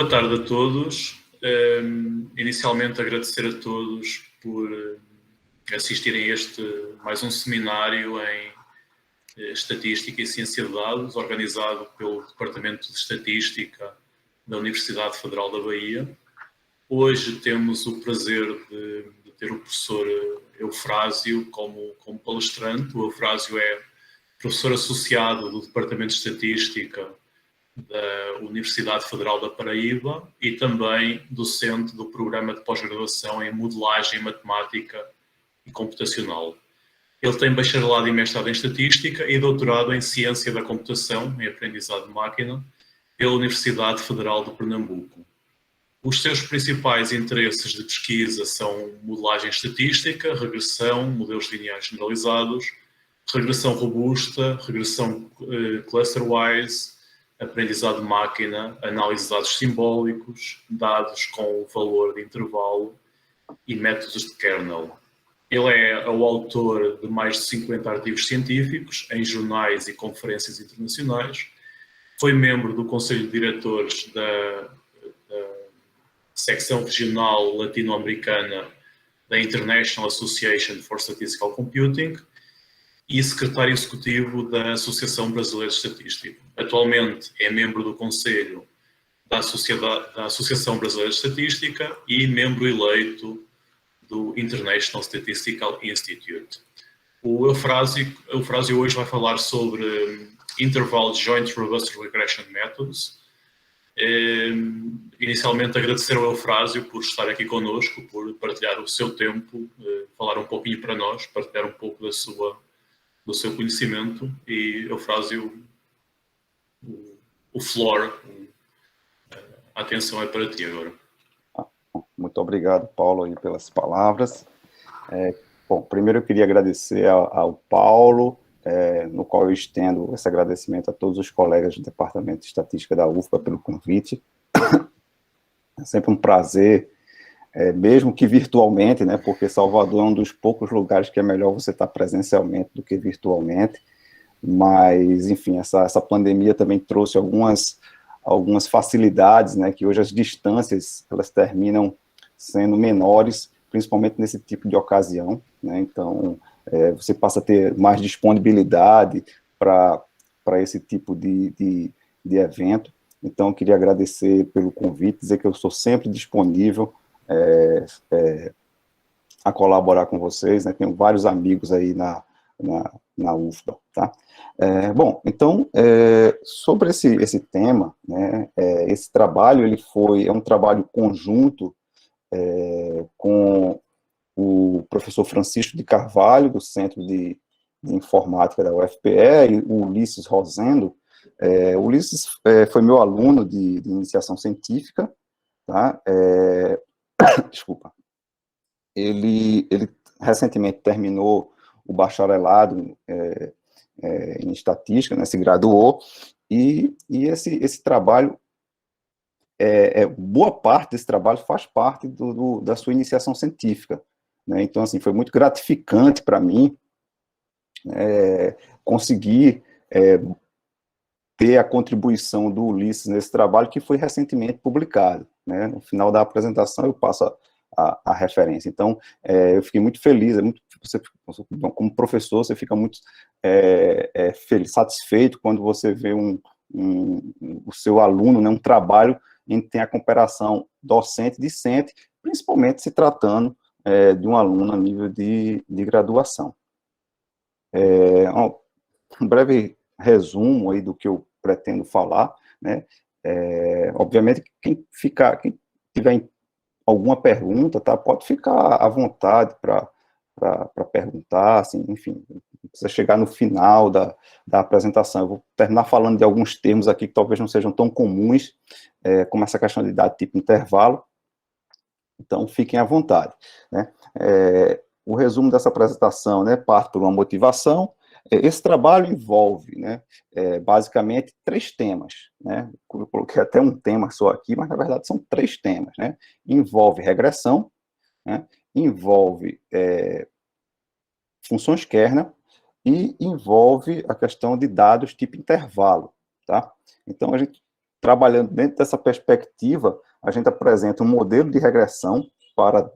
Boa tarde a todos. Inicialmente agradecer a todos por assistirem a mais um seminário em Estatística e Ciência de Dados, organizado pelo Departamento de Estatística da Universidade Federal da Bahia. Hoje temos o prazer de ter o professor Eufrásio como palestrante. O Eufrásio é professor associado do Departamento de Estatística da Universidade Federal da Paraíba e também docente do Programa de Pós-Graduação em Modelagem Matemática e Computacional. Ele tem bacharelado e mestrado em Estatística e doutorado em Ciência da Computação, em Aprendizado de Máquina, pela Universidade Federal de Pernambuco. Os seus principais interesses de pesquisa são modelagem estatística, regressão, modelos lineares generalizados, regressão robusta, regressão cluster-wise, aprendizado de máquina, análise de dados simbólicos, dados com valor de intervalo e métodos de kernel. Ele é o autor de mais de 50 artigos científicos em jornais e conferências internacionais. Foi membro do Conselho de Diretores da secção regional latino-americana da International Association for Statistical Computing e secretário executivo da Associação Brasileira de Estatística. Atualmente é membro do Conselho da Associação Brasileira de Estatística e membro eleito do International Statistical Institute. O Eufrásio hoje vai falar sobre Interval Joint Robust Regression Methods. Inicialmente agradecer ao Eufrásio por estar aqui connosco, por partilhar o seu tempo, falar um pouquinho para nós, partilhar um pouco do seu conhecimento. E Eufrásio, o floor, a atenção é para ti agora. Muito obrigado, Paulo, aí, pelas palavras. Bom, primeiro eu queria agradecer ao Paulo, no qual eu estendo esse agradecimento a todos os colegas do Departamento de Estatística da UFBA pelo convite. É sempre um prazer, mesmo que virtualmente, né, porque Salvador é um dos poucos lugares que é melhor você estar presencialmente do que virtualmente, mas, enfim, essa pandemia também trouxe algumas facilidades, né, que hoje as distâncias, elas terminam sendo menores, principalmente nesse tipo de ocasião, né, então você passa a ter mais disponibilidade para esse tipo de evento. Então, eu queria agradecer pelo convite, dizer que eu sou sempre disponível a colaborar com vocês, né, tenho vários amigos aí na UFBA, tá? Bom, então, sobre esse tema, né, esse trabalho, é um trabalho conjunto com o professor Francisco de Carvalho, do Centro de Informática da UFPE, e o Ulisses Rosendo. O Ulisses foi meu aluno de iniciação científica, tá? Desculpa. Ele recentemente terminou o bacharelado em estatística, né, se graduou, e esse trabalho, boa parte desse trabalho faz parte da sua iniciação científica, né? Então, assim, foi muito gratificante para mim conseguir ter a contribuição do Ulisses nesse trabalho, que foi recentemente publicado, né? No final da apresentação eu passo a referência. Então, eu fiquei muito feliz, como professor, você fica muito feliz, satisfeito quando você vê o seu aluno, né, um trabalho em que tem a comparação docente-discente, principalmente se tratando de um aluno a nível de graduação. Um breve resumo aí do que eu pretendo falar, né? Obviamente, quem tiver alguma pergunta, tá, pode ficar à vontade para perguntar, assim, enfim, não precisa chegar no final da apresentação. Eu vou terminar falando de alguns termos aqui que talvez não sejam tão comuns, como essa questão de dado tipo intervalo, então fiquem à vontade, né? O resumo dessa apresentação, né, parte por uma motivação. Esse trabalho envolve, né, basicamente 3 temas, né? Eu coloquei até um tema só aqui, mas na verdade são 3 temas, né? Envolve regressão, né? Envolve funções kernel e envolve a questão de dados tipo intervalo, tá? Então, trabalhando dentro dessa perspectiva, a gente apresenta um modelo de regressão para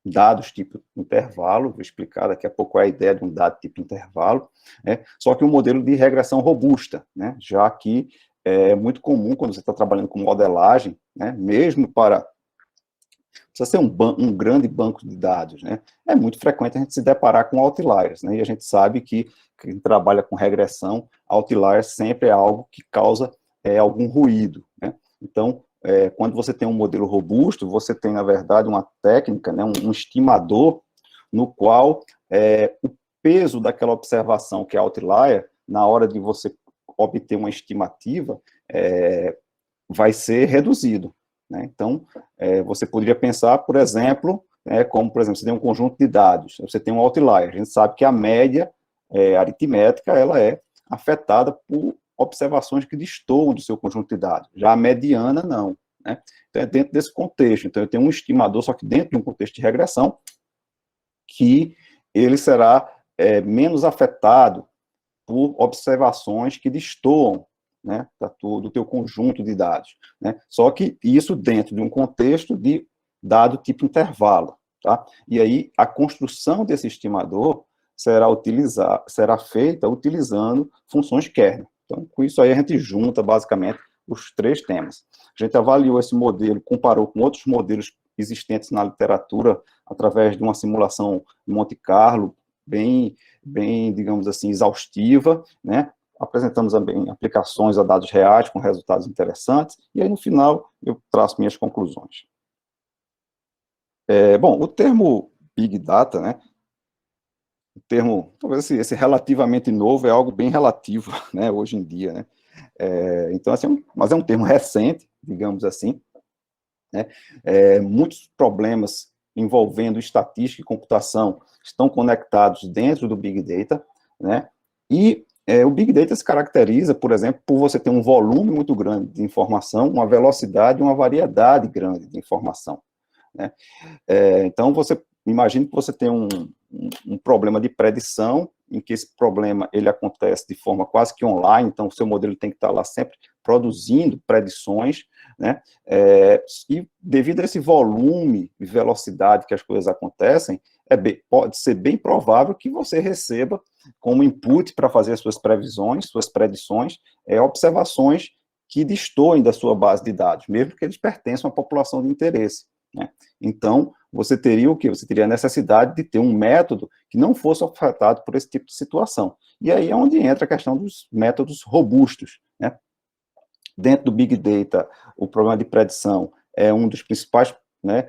dados tipo intervalo, vou explicar daqui a pouco a ideia de um dado tipo intervalo, né? Só que um modelo de regressão robusta, né? Já que é muito comum quando você está trabalhando com modelagem, né? Mesmo para precisa ser um grande banco de dados, né? É muito frequente a gente se deparar com outliers, né? E a gente sabe que quem trabalha com regressão, outliers sempre é algo que causa algum ruído, né? Então, quando você tem um modelo robusto, você tem, na verdade, uma técnica, né, um estimador, no qual o peso daquela observação que é outlier, na hora de você obter uma estimativa, vai ser reduzido, né? Então, você poderia pensar, por exemplo, como, por exemplo, você tem um conjunto de dados, você tem um outlier, a gente sabe que a média aritmética, ela é afetada por observações que destoam do seu conjunto de dados, já a mediana, não, né? Então, é dentro desse contexto, então eu tenho um estimador, só que dentro de um contexto de regressão, que ele será menos afetado por observações que destoam, né, do teu conjunto de dados, né? Só que isso dentro de um contexto de dado tipo intervalo, tá? E aí a construção desse estimador será feita utilizando funções kernel. Então, com isso aí a gente junta basicamente os três temas. A gente avaliou esse modelo, comparou com outros modelos existentes na literatura através de uma simulação Monte Carlo bem, digamos assim, exaustiva, né? Apresentamos também aplicações a dados reais com resultados interessantes, e aí no final eu traço minhas conclusões. Bom, o termo Big Data, né? O termo, talvez esse relativamente novo, é algo bem relativo, né, hoje em dia, né? Então, assim, mas é um termo recente, digamos assim, né? Muitos problemas envolvendo estatística e computação estão conectados dentro do Big Data, né? E o Big Data se caracteriza, por exemplo, por você ter um volume muito grande de informação, uma velocidade e uma variedade grande de informação, né? Então, você imagine que você tem um problema de predição, em que esse problema ele acontece de forma quase que online, então o seu modelo tem que estar lá sempre produzindo predições, né? E devido a esse volume e velocidade que as coisas acontecem, pode ser bem provável que você receba como input para fazer as suas previsões, suas predições, observações que destoem da sua base de dados, mesmo que eles pertençam à população de interesse, né? Então, você teria o quê? Você teria a necessidade de ter um método que não fosse afetado por esse tipo de situação. E aí é onde entra a questão dos métodos robustos, né? Dentro do Big Data, o problema de predição é um dos principais, né,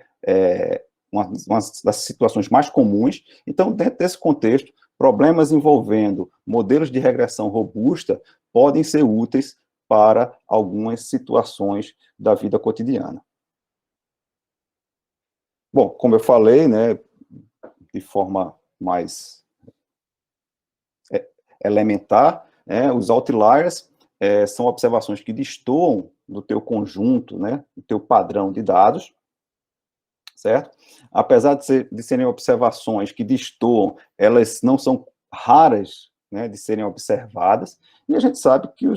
uma das situações mais comuns. Então, dentro desse contexto, problemas envolvendo modelos de regressão robusta podem ser úteis para algumas situações da vida cotidiana. Bom, como eu falei, né, de forma mais elementar, né, os outliers são observações que destoam do teu conjunto, né, do teu padrão de dados, certo? Apesar de serem observações que destoam, elas não são raras, né, de serem observadas, e a gente sabe que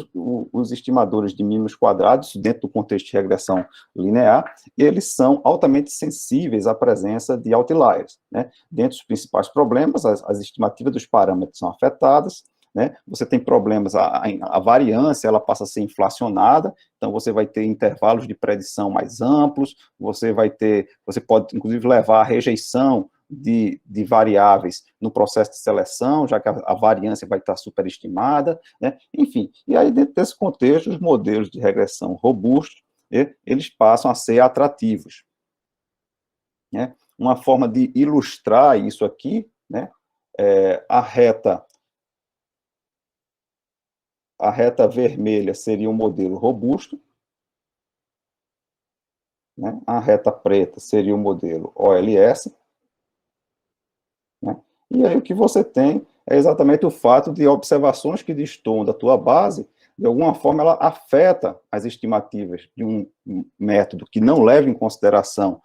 os estimadores de mínimos quadrados, dentro do contexto de regressão linear, eles são altamente sensíveis à presença de outliers, né? Dentre os principais problemas, as estimativas dos parâmetros são afetadas, né? Você tem problemas, a variância ela passa a ser inflacionada, então você vai ter intervalos de predição mais amplos, você pode inclusive levar à rejeição de variáveis no processo de seleção, já que a variância vai estar superestimada, né? Enfim, e aí dentro desse contexto, os modelos de regressão robustos, eles passam a ser atrativos, né? Uma forma de ilustrar isso aqui, né, a reta vermelha seria um modelo robusto, né? A reta preta seria o modelo OLS, né? E aí o que você tem é exatamente o fato de observações que destoam da tua base, de alguma forma ela afeta as estimativas de um método que não leva em consideração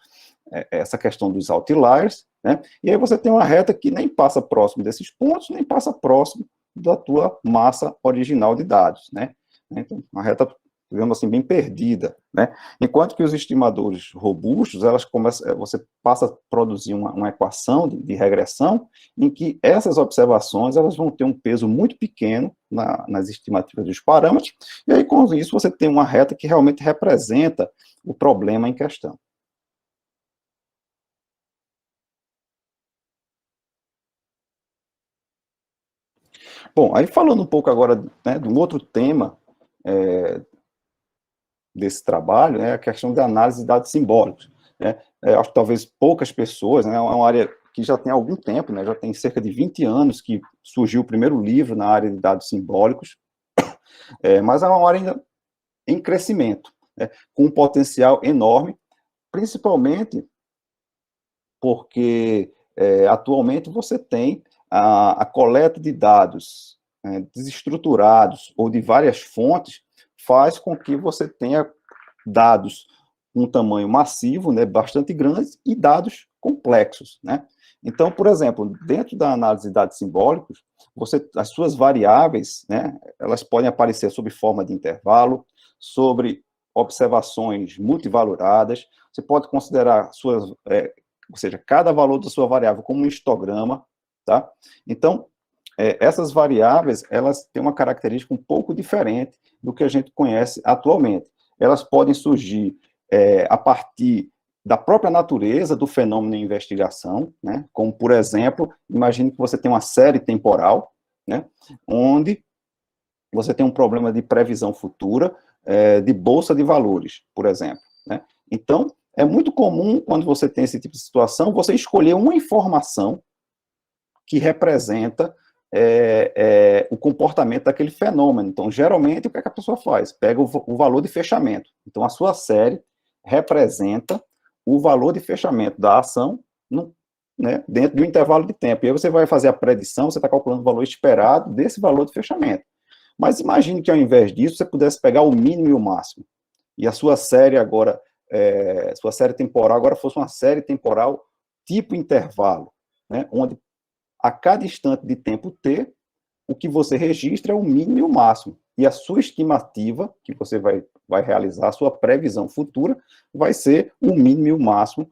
essa questão dos outliers, né? E aí você tem uma reta que nem passa próximo desses pontos, nem passa próximo da tua massa original de dados, né? Então, uma reta digamos assim, bem perdida, né? Enquanto que os estimadores robustos, você passa a produzir uma equação de regressão em que essas observações, elas vão ter um peso muito pequeno nas estimativas dos parâmetros, e aí com isso você tem uma reta que realmente representa o problema em questão. Bom, aí falando um pouco agora, né, de um outro tema desse trabalho, é a questão da análise de dados simbólicos, né? Acho que talvez poucas pessoas, né, é uma área que já tem algum tempo, né, já tem cerca de 20 anos que surgiu o primeiro livro na área de dados simbólicos, mas é uma área ainda em crescimento, né, com um potencial enorme, principalmente porque atualmente você tem a coleta de dados desestruturados ou de várias fontes, faz com que você tenha dados com um tamanho massivo, né, bastante grandes, e dados complexos, né? Então, por exemplo, dentro da análise de dados simbólicos, as suas variáveis, né, elas podem aparecer sob forma de intervalo, sobre observações multivaloradas, você pode considerar ou seja, cada valor da sua variável como um histograma, tá? Então, essas variáveis, elas têm uma característica um pouco diferente do que a gente conhece atualmente. Elas podem surgir a partir da própria natureza do fenômeno em investigação, né? Como, por exemplo, imagine que você tem uma série temporal, né? Onde você tem um problema de previsão futura de bolsa de valores, por exemplo, né? Então, é muito comum, quando você tem esse tipo de situação, você escolher uma informação que representa o comportamento daquele fenômeno. Então, geralmente, o que a pessoa faz? Pega o valor de fechamento. Então, a sua série representa o valor de fechamento da ação né, dentro de um intervalo de tempo. E aí você vai fazer a predição, você está calculando o valor esperado desse valor de fechamento. Mas imagine que, ao invés disso, você pudesse pegar o mínimo e o máximo. E a sua série agora, sua série temporal agora fosse uma série temporal tipo intervalo, né, onde a cada instante de tempo t, o que você registra é o mínimo e o máximo. E a sua estimativa, que você vai realizar, a sua previsão futura, vai ser o mínimo e o máximo,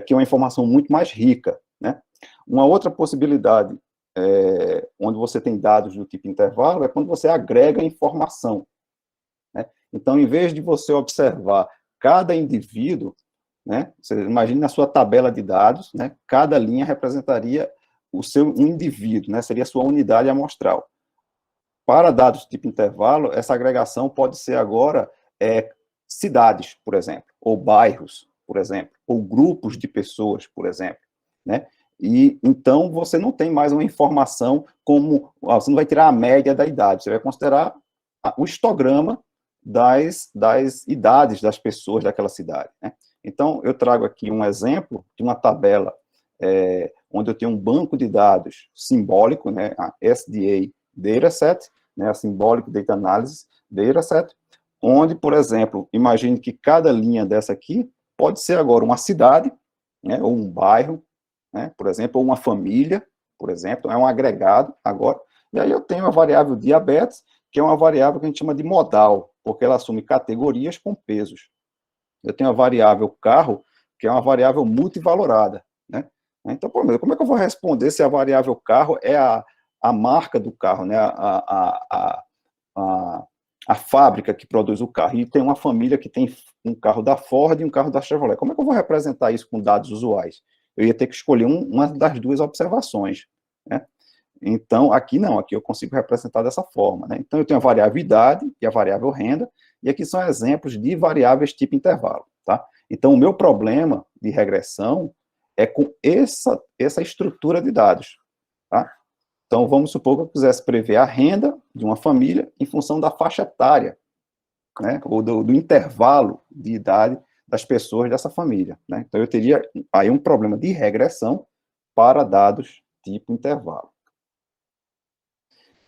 que é uma informação muito mais rica, né? Uma outra possibilidade, onde você tem dados do tipo intervalo, é quando você agrega informação, né? Então, em vez de você observar cada indivíduo, né, você imagine na sua tabela de dados, né, cada linha representaria um indivíduo, né, seria a sua unidade amostral. Para dados tipo intervalo, essa agregação pode ser agora cidades, por exemplo, ou bairros, por exemplo, ou grupos de pessoas, por exemplo, né? E então você não tem mais uma informação como, você não vai tirar a média da idade, você vai considerar o histograma das idades das pessoas daquela cidade, né? Então, eu trago aqui um exemplo de uma tabela onde eu tenho um banco de dados simbólico, né, a SDA Dataset, né, a Symbolic Data Analysis Dataset, onde, por exemplo, imagine que cada linha dessa aqui pode ser agora uma cidade, né, ou um bairro, né, por exemplo, ou uma família, por exemplo, é um agregado agora, e aí eu tenho a variável diabetes, que é uma variável que a gente chama de modal, porque ela assume categorias com pesos. Eu tenho a variável carro, que é uma variável multivalorada, né? Então, como é que eu vou responder se a variável carro é a marca do carro, né? A fábrica que produz o carro, e tem uma família que tem um carro da Ford e um carro da Chevrolet. Como é que eu vou representar isso com dados usuais? Eu ia ter que escolher uma das duas observações, né? Então, aqui não, aqui eu consigo representar dessa forma, né? Então, eu tenho a variável idade e a variável renda, e aqui são exemplos de variáveis tipo intervalo, tá? Então, o meu problema de regressão é com essa estrutura de dados, tá? Então, vamos supor que eu quisesse prever a renda de uma família em função da faixa etária, né? Ou do intervalo de idade das pessoas dessa família, né? Então, eu teria aí um problema de regressão para dados tipo intervalo.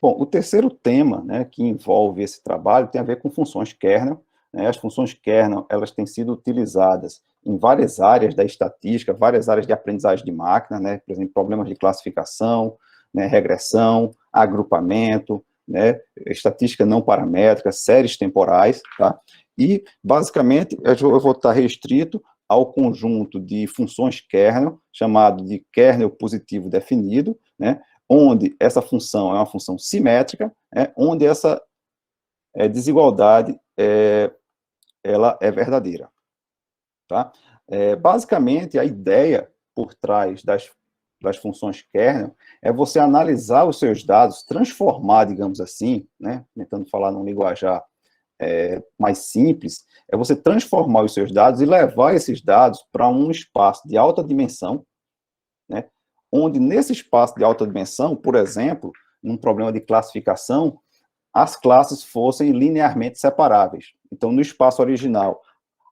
Bom, o terceiro tema, né, que envolve esse trabalho tem a ver com funções kernel, né? As funções kernel, elas têm sido utilizadas em várias áreas da estatística, várias áreas de aprendizagem de máquina, né? Por exemplo, problemas de classificação, né, regressão, agrupamento, né, estatística não paramétrica, séries temporais, tá? E, basicamente, eu vou estar restrito ao conjunto de funções kernel, chamado de kernel positivo definido, né, onde essa função é uma função simétrica, né, onde essa desigualdade ela é verdadeira. Tá? Basicamente, a ideia por trás das funções kernel é você analisar os seus dados, transformar, digamos assim, né, tentando falar num linguajar mais simples, é você transformar os seus dados e levar esses dados para um espaço de alta dimensão, né, onde nesse espaço de alta dimensão, por exemplo, num problema de classificação, as classes fossem linearmente separáveis. Então, no espaço original,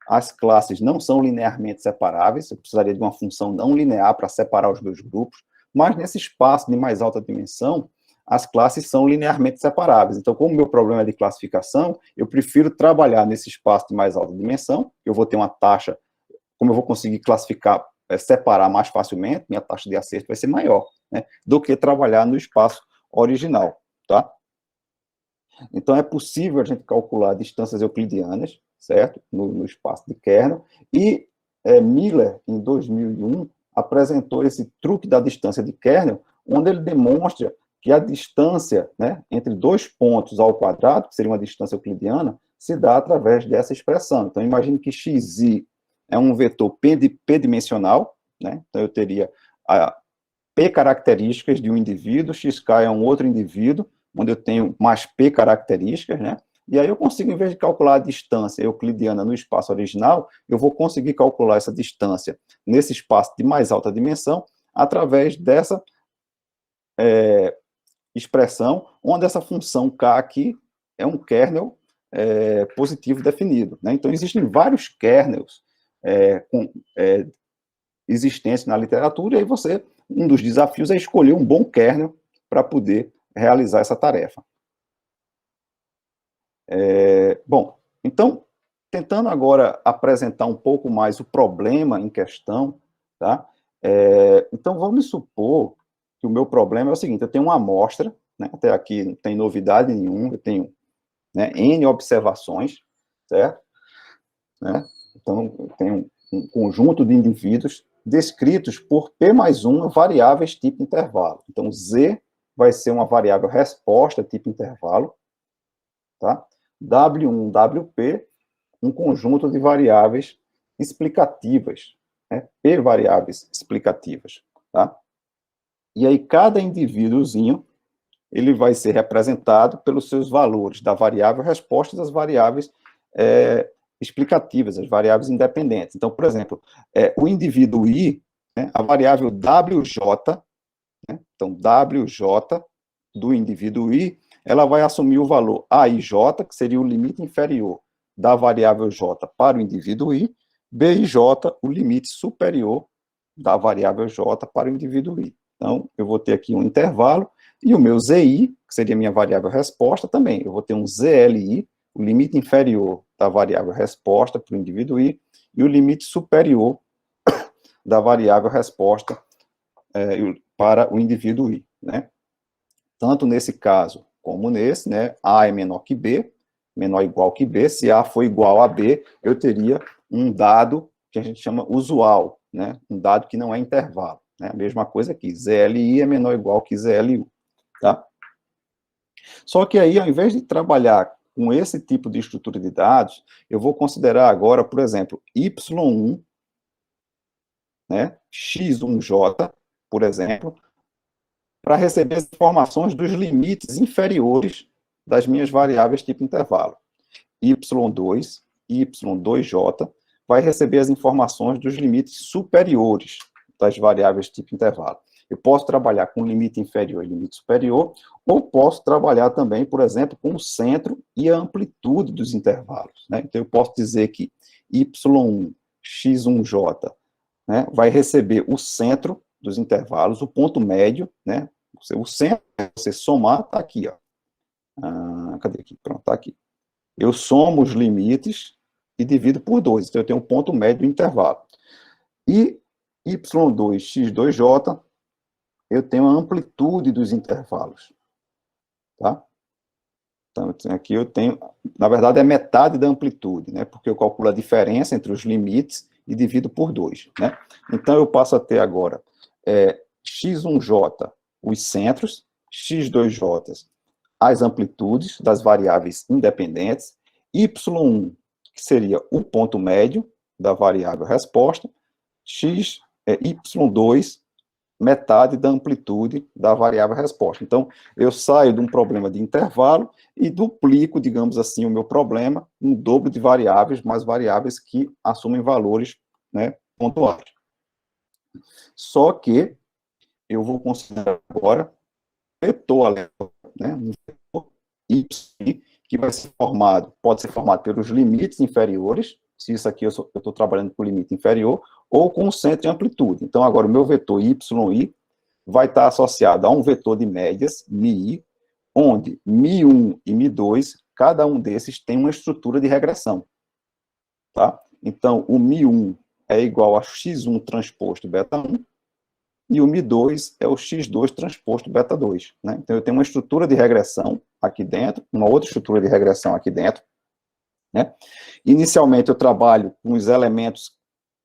as classes não são linearmente separáveis, eu precisaria de uma função não linear para separar os dois grupos, mas nesse espaço de mais alta dimensão, as classes são linearmente separáveis. Então, como o meu problema é de classificação, eu prefiro trabalhar nesse espaço de mais alta dimensão, eu vou ter uma taxa, como eu vou conseguir classificar, separar mais facilmente, minha taxa de acerto vai ser maior, né, do que trabalhar no espaço original, tá? Então, é possível a gente calcular distâncias euclidianas, certo? No espaço de kernel, e Miller, em 2001, apresentou esse truque da distância de kernel, onde ele demonstra que a distância, né, entre dois pontos ao quadrado, que seria uma distância euclidiana, se dá através dessa expressão. Então, imagine que xi é um vetor p-dimensional, né? Então, eu teria p características de um indivíduo, xk é um outro indivíduo, onde eu tenho mais p características, né? E aí eu consigo, em vez de calcular a distância euclidiana no espaço original, eu vou conseguir calcular essa distância nesse espaço de mais alta dimensão, através dessa expressão, onde essa função k aqui é um kernel positivo definido, né? Então, existem vários kernels existentes na literatura, e aí um dos desafios é escolher um bom kernel para poder realizar essa tarefa. Bom, então, tentando agora apresentar um pouco mais o problema em questão, tá? Então, vamos supor que o meu problema é o seguinte: eu tenho uma amostra, né, até aqui não tem novidade nenhuma, eu tenho, né, N observações, certo? Né? Então, eu tenho um conjunto de indivíduos descritos por P mais 1 variáveis tipo intervalo. Então, Z vai ser uma variável resposta tipo intervalo, tá? W1, WP, um conjunto de variáveis explicativas, né? P variáveis explicativas, tá? E aí, cada indivíduozinho, ele vai ser representado pelos seus valores da variável resposta e das variáveis explicativas, as variáveis independentes. Então, por exemplo, o indivíduo I, né, a variável WJ, né, então, WJ do indivíduo I, ela vai assumir o valor AIJ, que seria o limite inferior da variável J para o indivíduo I, BIJ, o limite superior da variável J para o indivíduo I. Então, eu vou ter aqui um intervalo, e o meu ZI, que seria a minha variável resposta, também. Eu vou ter um ZLI, o limite inferior da variável resposta para o indivíduo I, e o limite superior da variável resposta para o indivíduo I, né? Tanto nesse caso como nesse, né? A é menor que B, menor ou igual que B. Se A for igual a B, eu teria um dado que a gente chama usual, né? Um dado que não é intervalo, né? A mesma coisa aqui, ZLI é menor ou igual que ZLU, tá? Só que aí, ao invés de trabalhar com esse tipo de estrutura de dados, eu vou considerar agora, por exemplo, Y1, né, X1J, por exemplo, para receber as informações dos limites inferiores das minhas variáveis tipo intervalo. Y2, Y2J, vai receber as informações dos limites superiores das variáveis tipo intervalo. Eu posso trabalhar com limite inferior e limite superior, ou posso trabalhar também, por exemplo, com o centro e a amplitude dos intervalos, né? Então, eu posso dizer que Y1, X1J, né, vai receber o centro dos intervalos, o ponto médio, né? O centro, você somar, está aqui, ó. Cadê aqui? Pronto, está aqui. Eu somo os limites e divido por 2, então eu tenho um ponto médio do intervalo. E Y2, X2J, eu tenho a amplitude dos intervalos, tá? Então, aqui eu tenho, na verdade, é metade da amplitude, né? Porque eu calculo a diferença entre os limites e divido por 2, né? Então, eu passo a ter agora x1j, os centros, x2j, as amplitudes das variáveis independentes, y1, que seria o ponto médio da variável resposta, y2, metade da amplitude da variável resposta. Então, eu saio de um problema de intervalo e duplico, digamos assim, o meu problema, um dobro de variáveis, mais variáveis que assumem valores, né, pontuais. Só que eu vou considerar agora vetor aleatório, né, um vetor y, que vai ser formado, pode ser formado pelos limites inferiores, se isso aqui eu estou trabalhando com o limite inferior, ou com o centro de amplitude. Então, agora, o meu vetor yi vai estar associado a um vetor de médias, mi, onde mi1 e mi2, cada um desses tem uma estrutura de regressão. Tá? Então, o mi1 é igual a x1 transposto beta 1, e o mi2 é o x2 transposto beta 2. Né? Então, eu tenho uma estrutura de regressão aqui dentro, uma outra estrutura de regressão aqui dentro. Né? Inicialmente, eu trabalho com os elementos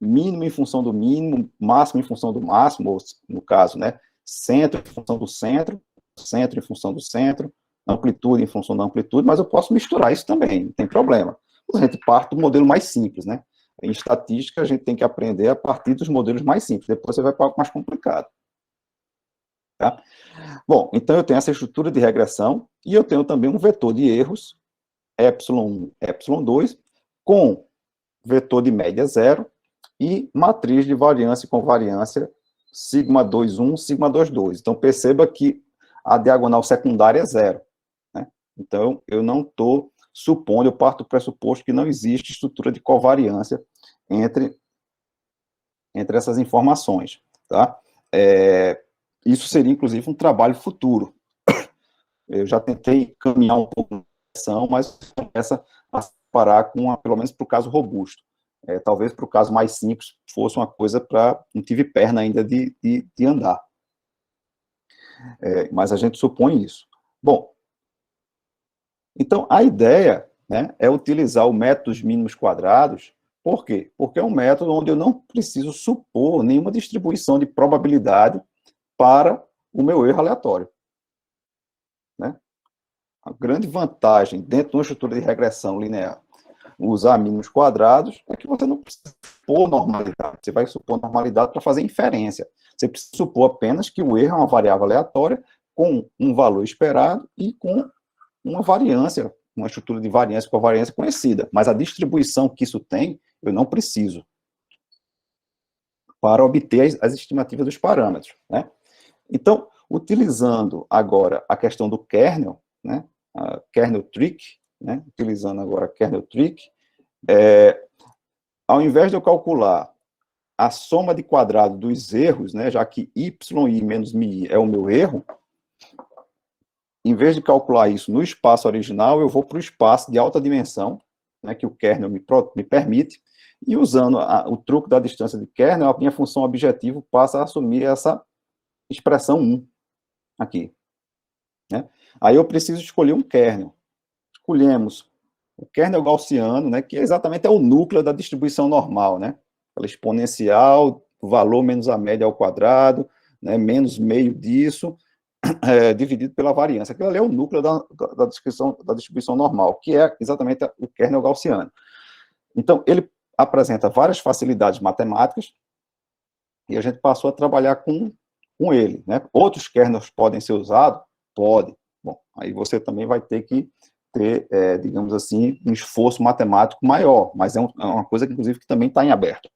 mínimo em função do mínimo, máximo em função do máximo, ou, no caso, né, centro em função do centro, centro em função do centro, amplitude em função da amplitude, mas eu posso misturar isso também, não tem problema. A gente parte do modelo mais simples, né? Em estatística, a gente tem que aprender a partir dos modelos mais simples, depois você vai para algo mais complicado. Tá? Bom, então eu tenho essa estrutura de regressão, e eu tenho também um vetor de erros, ε1, ε2, com vetor de média zero, e matriz de variância e convariância, sigma 2,1, sigma 2,2. Então, perceba que a diagonal secundária é zero. Né? Então, eu não estou supondo, eu parto do pressuposto que não existe estrutura de covariância entre essas informações. Tá? Isso seria, inclusive, um trabalho futuro. Eu já tentei caminhar um pouco na direção, mas começa a parar com, pelo menos para o caso robusto. Talvez para o caso mais simples fosse uma coisa para não tive perna ainda de andar. Mas a gente supõe isso. Bom, então a ideia, né, é utilizar o método dos mínimos quadrados. Por quê? Porque é um método onde eu não preciso supor nenhuma distribuição de probabilidade para o meu erro aleatório. Né? A grande vantagem dentro de uma estrutura de regressão linear usar mínimos quadrados é que você não precisa supor normalidade. Você vai supor normalidade para fazer inferência. Você precisa supor apenas que o erro é uma variável aleatória com um valor esperado e com uma variância, uma estrutura de variância com a variância conhecida. Mas a distribuição que isso tem, eu não preciso para obter as estimativas dos parâmetros. Né? Então, utilizando agora a questão do kernel, né, a kernel trick, né, utilizando agora a kernel trick, ao invés de eu calcular a soma de quadrado dos erros, né, já que yi menos mi é o meu erro, em vez de calcular isso no espaço original, eu vou para o espaço de alta dimensão, né, que o kernel me permite, e usando o truque da distância de kernel, a minha função objetivo passa a assumir essa expressão 1 aqui. Né? Aí eu preciso escolher um kernel. Escolhemos o kernel gaussiano, né, que exatamente é o núcleo da distribuição normal, né? Aquela exponencial, o valor menos a média ao quadrado, né, menos meio disso, dividido pela variância. Aquilo ali é o núcleo da distribuição normal, que é exatamente o kernel gaussiano. Então, ele apresenta várias facilidades matemáticas, e a gente passou a trabalhar com ele. Né? Outros kernels podem ser usados? Pode. Bom, aí você também vai ter que ter, digamos assim, um esforço matemático maior, mas é uma coisa que, inclusive, que também está em aberto.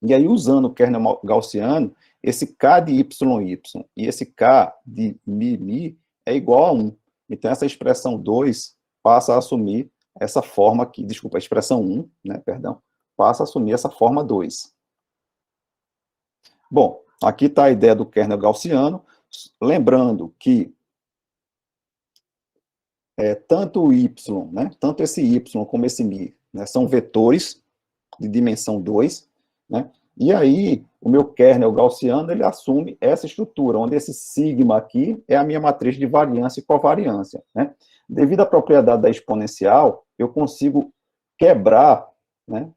E aí, usando o kernel gaussiano, esse K de YY e esse K de Mi é igual a 1. Então, essa expressão 2 passa a assumir essa forma aqui, desculpa, a expressão 1, né, perdão, passa a assumir essa forma 2. Bom, aqui está a ideia do kernel gaussiano, lembrando que tanto o y, né, tanto esse y como esse mi, né, são vetores de dimensão 2, né, E aí, o meu kernel gaussiano, ele assume essa estrutura, onde esse sigma aqui é a minha matriz de variância e covariância, né? Devido à propriedade da exponencial, eu consigo quebrar, né,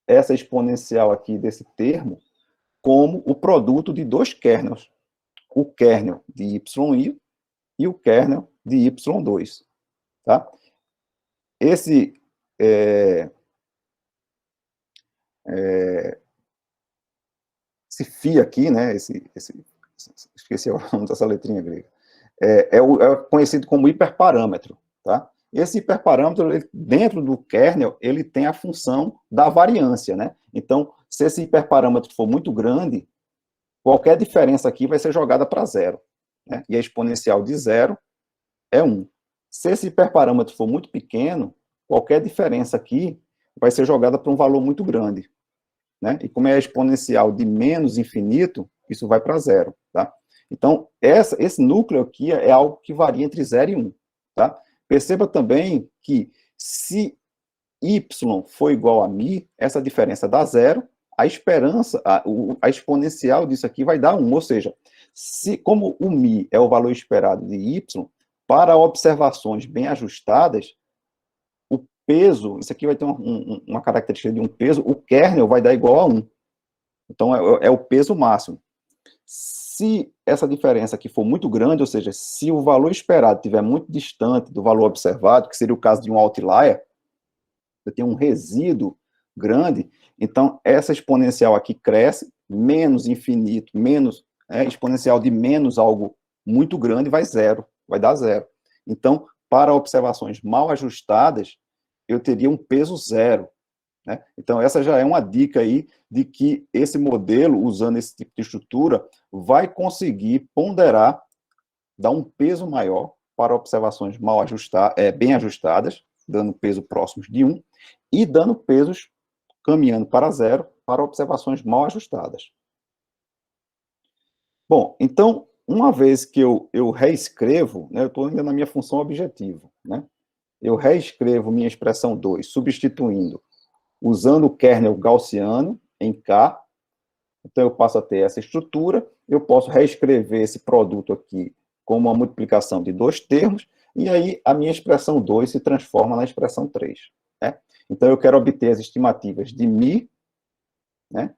essa exponencial aqui desse termo como o produto de dois kernels, o kernel de y1 e o kernel de y2, tá? Esse esse φ aqui, né, esqueci o nome dessa letrinha grega, é conhecido como hiperparâmetro, tá? Esse hiperparâmetro, dentro do kernel, ele tem a função da variância, né? Então, se esse hiperparâmetro for muito grande, qualquer diferença aqui vai ser jogada para zero, né? E a exponencial de zero é 1. Se esse hiperparâmetro for muito pequeno, qualquer diferença aqui vai ser jogada para um valor muito grande, né? E como é exponencial de menos infinito, isso vai para zero, tá? Então, esse núcleo aqui é algo que varia entre 0 e 1, tá? Perceba também que se y for igual a μ, essa diferença dá zero, a exponencial disso aqui vai dar 1, ou seja, como o μ é o valor esperado de y, para observações bem ajustadas, o peso, isso aqui vai ter uma característica de um peso, o kernel vai dar igual a 1. Então, é o peso máximo. Se essa diferença aqui for muito grande, ou seja, se o valor esperado estiver muito distante do valor observado, que seria o caso de um outlier, eu tenho um resíduo grande, então essa exponencial aqui cresce, menos infinito, menos, exponencial de menos algo muito grande vai dar zero. Então, para observações mal ajustadas, eu teria um peso zero, né? Então, essa já é uma dica aí de que esse modelo, usando esse tipo de estrutura, vai conseguir ponderar, dar um peso maior para observações bem ajustadas, dando peso próximos de 1, e dando pesos caminhando para zero para observações mal ajustadas. Bom, então, uma vez que eu reescrevo, né, eu estou ainda na minha função objetivo, né? Eu reescrevo minha expressão 2, substituindo, usando o kernel gaussiano em K, então eu passo a ter essa estrutura, eu posso reescrever esse produto aqui como uma multiplicação de dois termos, e aí a minha expressão 2 se transforma na expressão 3. Né? Então eu quero obter as estimativas de μ, né?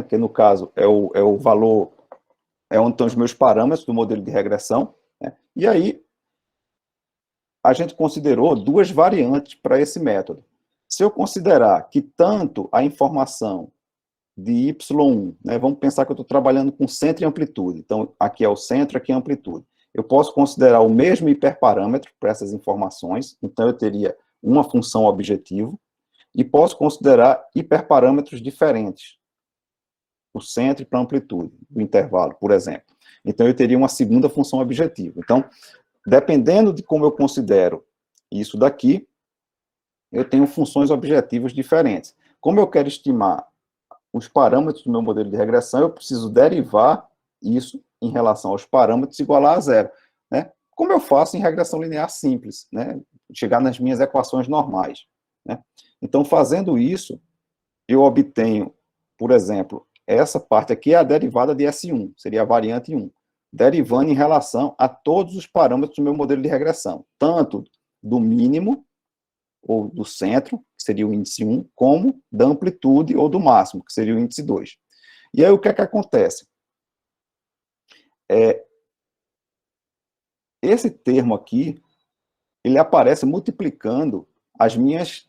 Que no caso é o valor, é onde estão os meus parâmetros do modelo de regressão, né? E aí a gente considerou duas variantes para esse método. Se eu considerar que tanto a informação de y1, né, vamos pensar que eu estou trabalhando com centro e amplitude, então aqui é o centro, aqui é a amplitude. Eu posso considerar o mesmo hiperparâmetro para essas informações, então eu teria uma função objetivo, e posso considerar hiperparâmetros diferentes, o centro para a amplitude do intervalo, por exemplo. Então eu teria uma segunda função objetiva. Então, dependendo de como eu considero isso daqui, eu tenho funções objetivas diferentes. Como eu quero estimar os parâmetros do meu modelo de regressão, eu preciso derivar isso em relação aos parâmetros igualar a zero, né? Como eu faço em regressão linear simples, né? Chegar nas minhas equações normais, né? Então, fazendo isso, eu obtenho, por exemplo, essa parte aqui é a derivada de S1, seria a variante 1, derivando em relação a todos os parâmetros do meu modelo de regressão, tanto do mínimo, ou do centro, que seria o índice 1, como da amplitude ou do máximo, que seria o índice 2. E aí o que é que acontece? Esse termo aqui, ele aparece multiplicando as minhas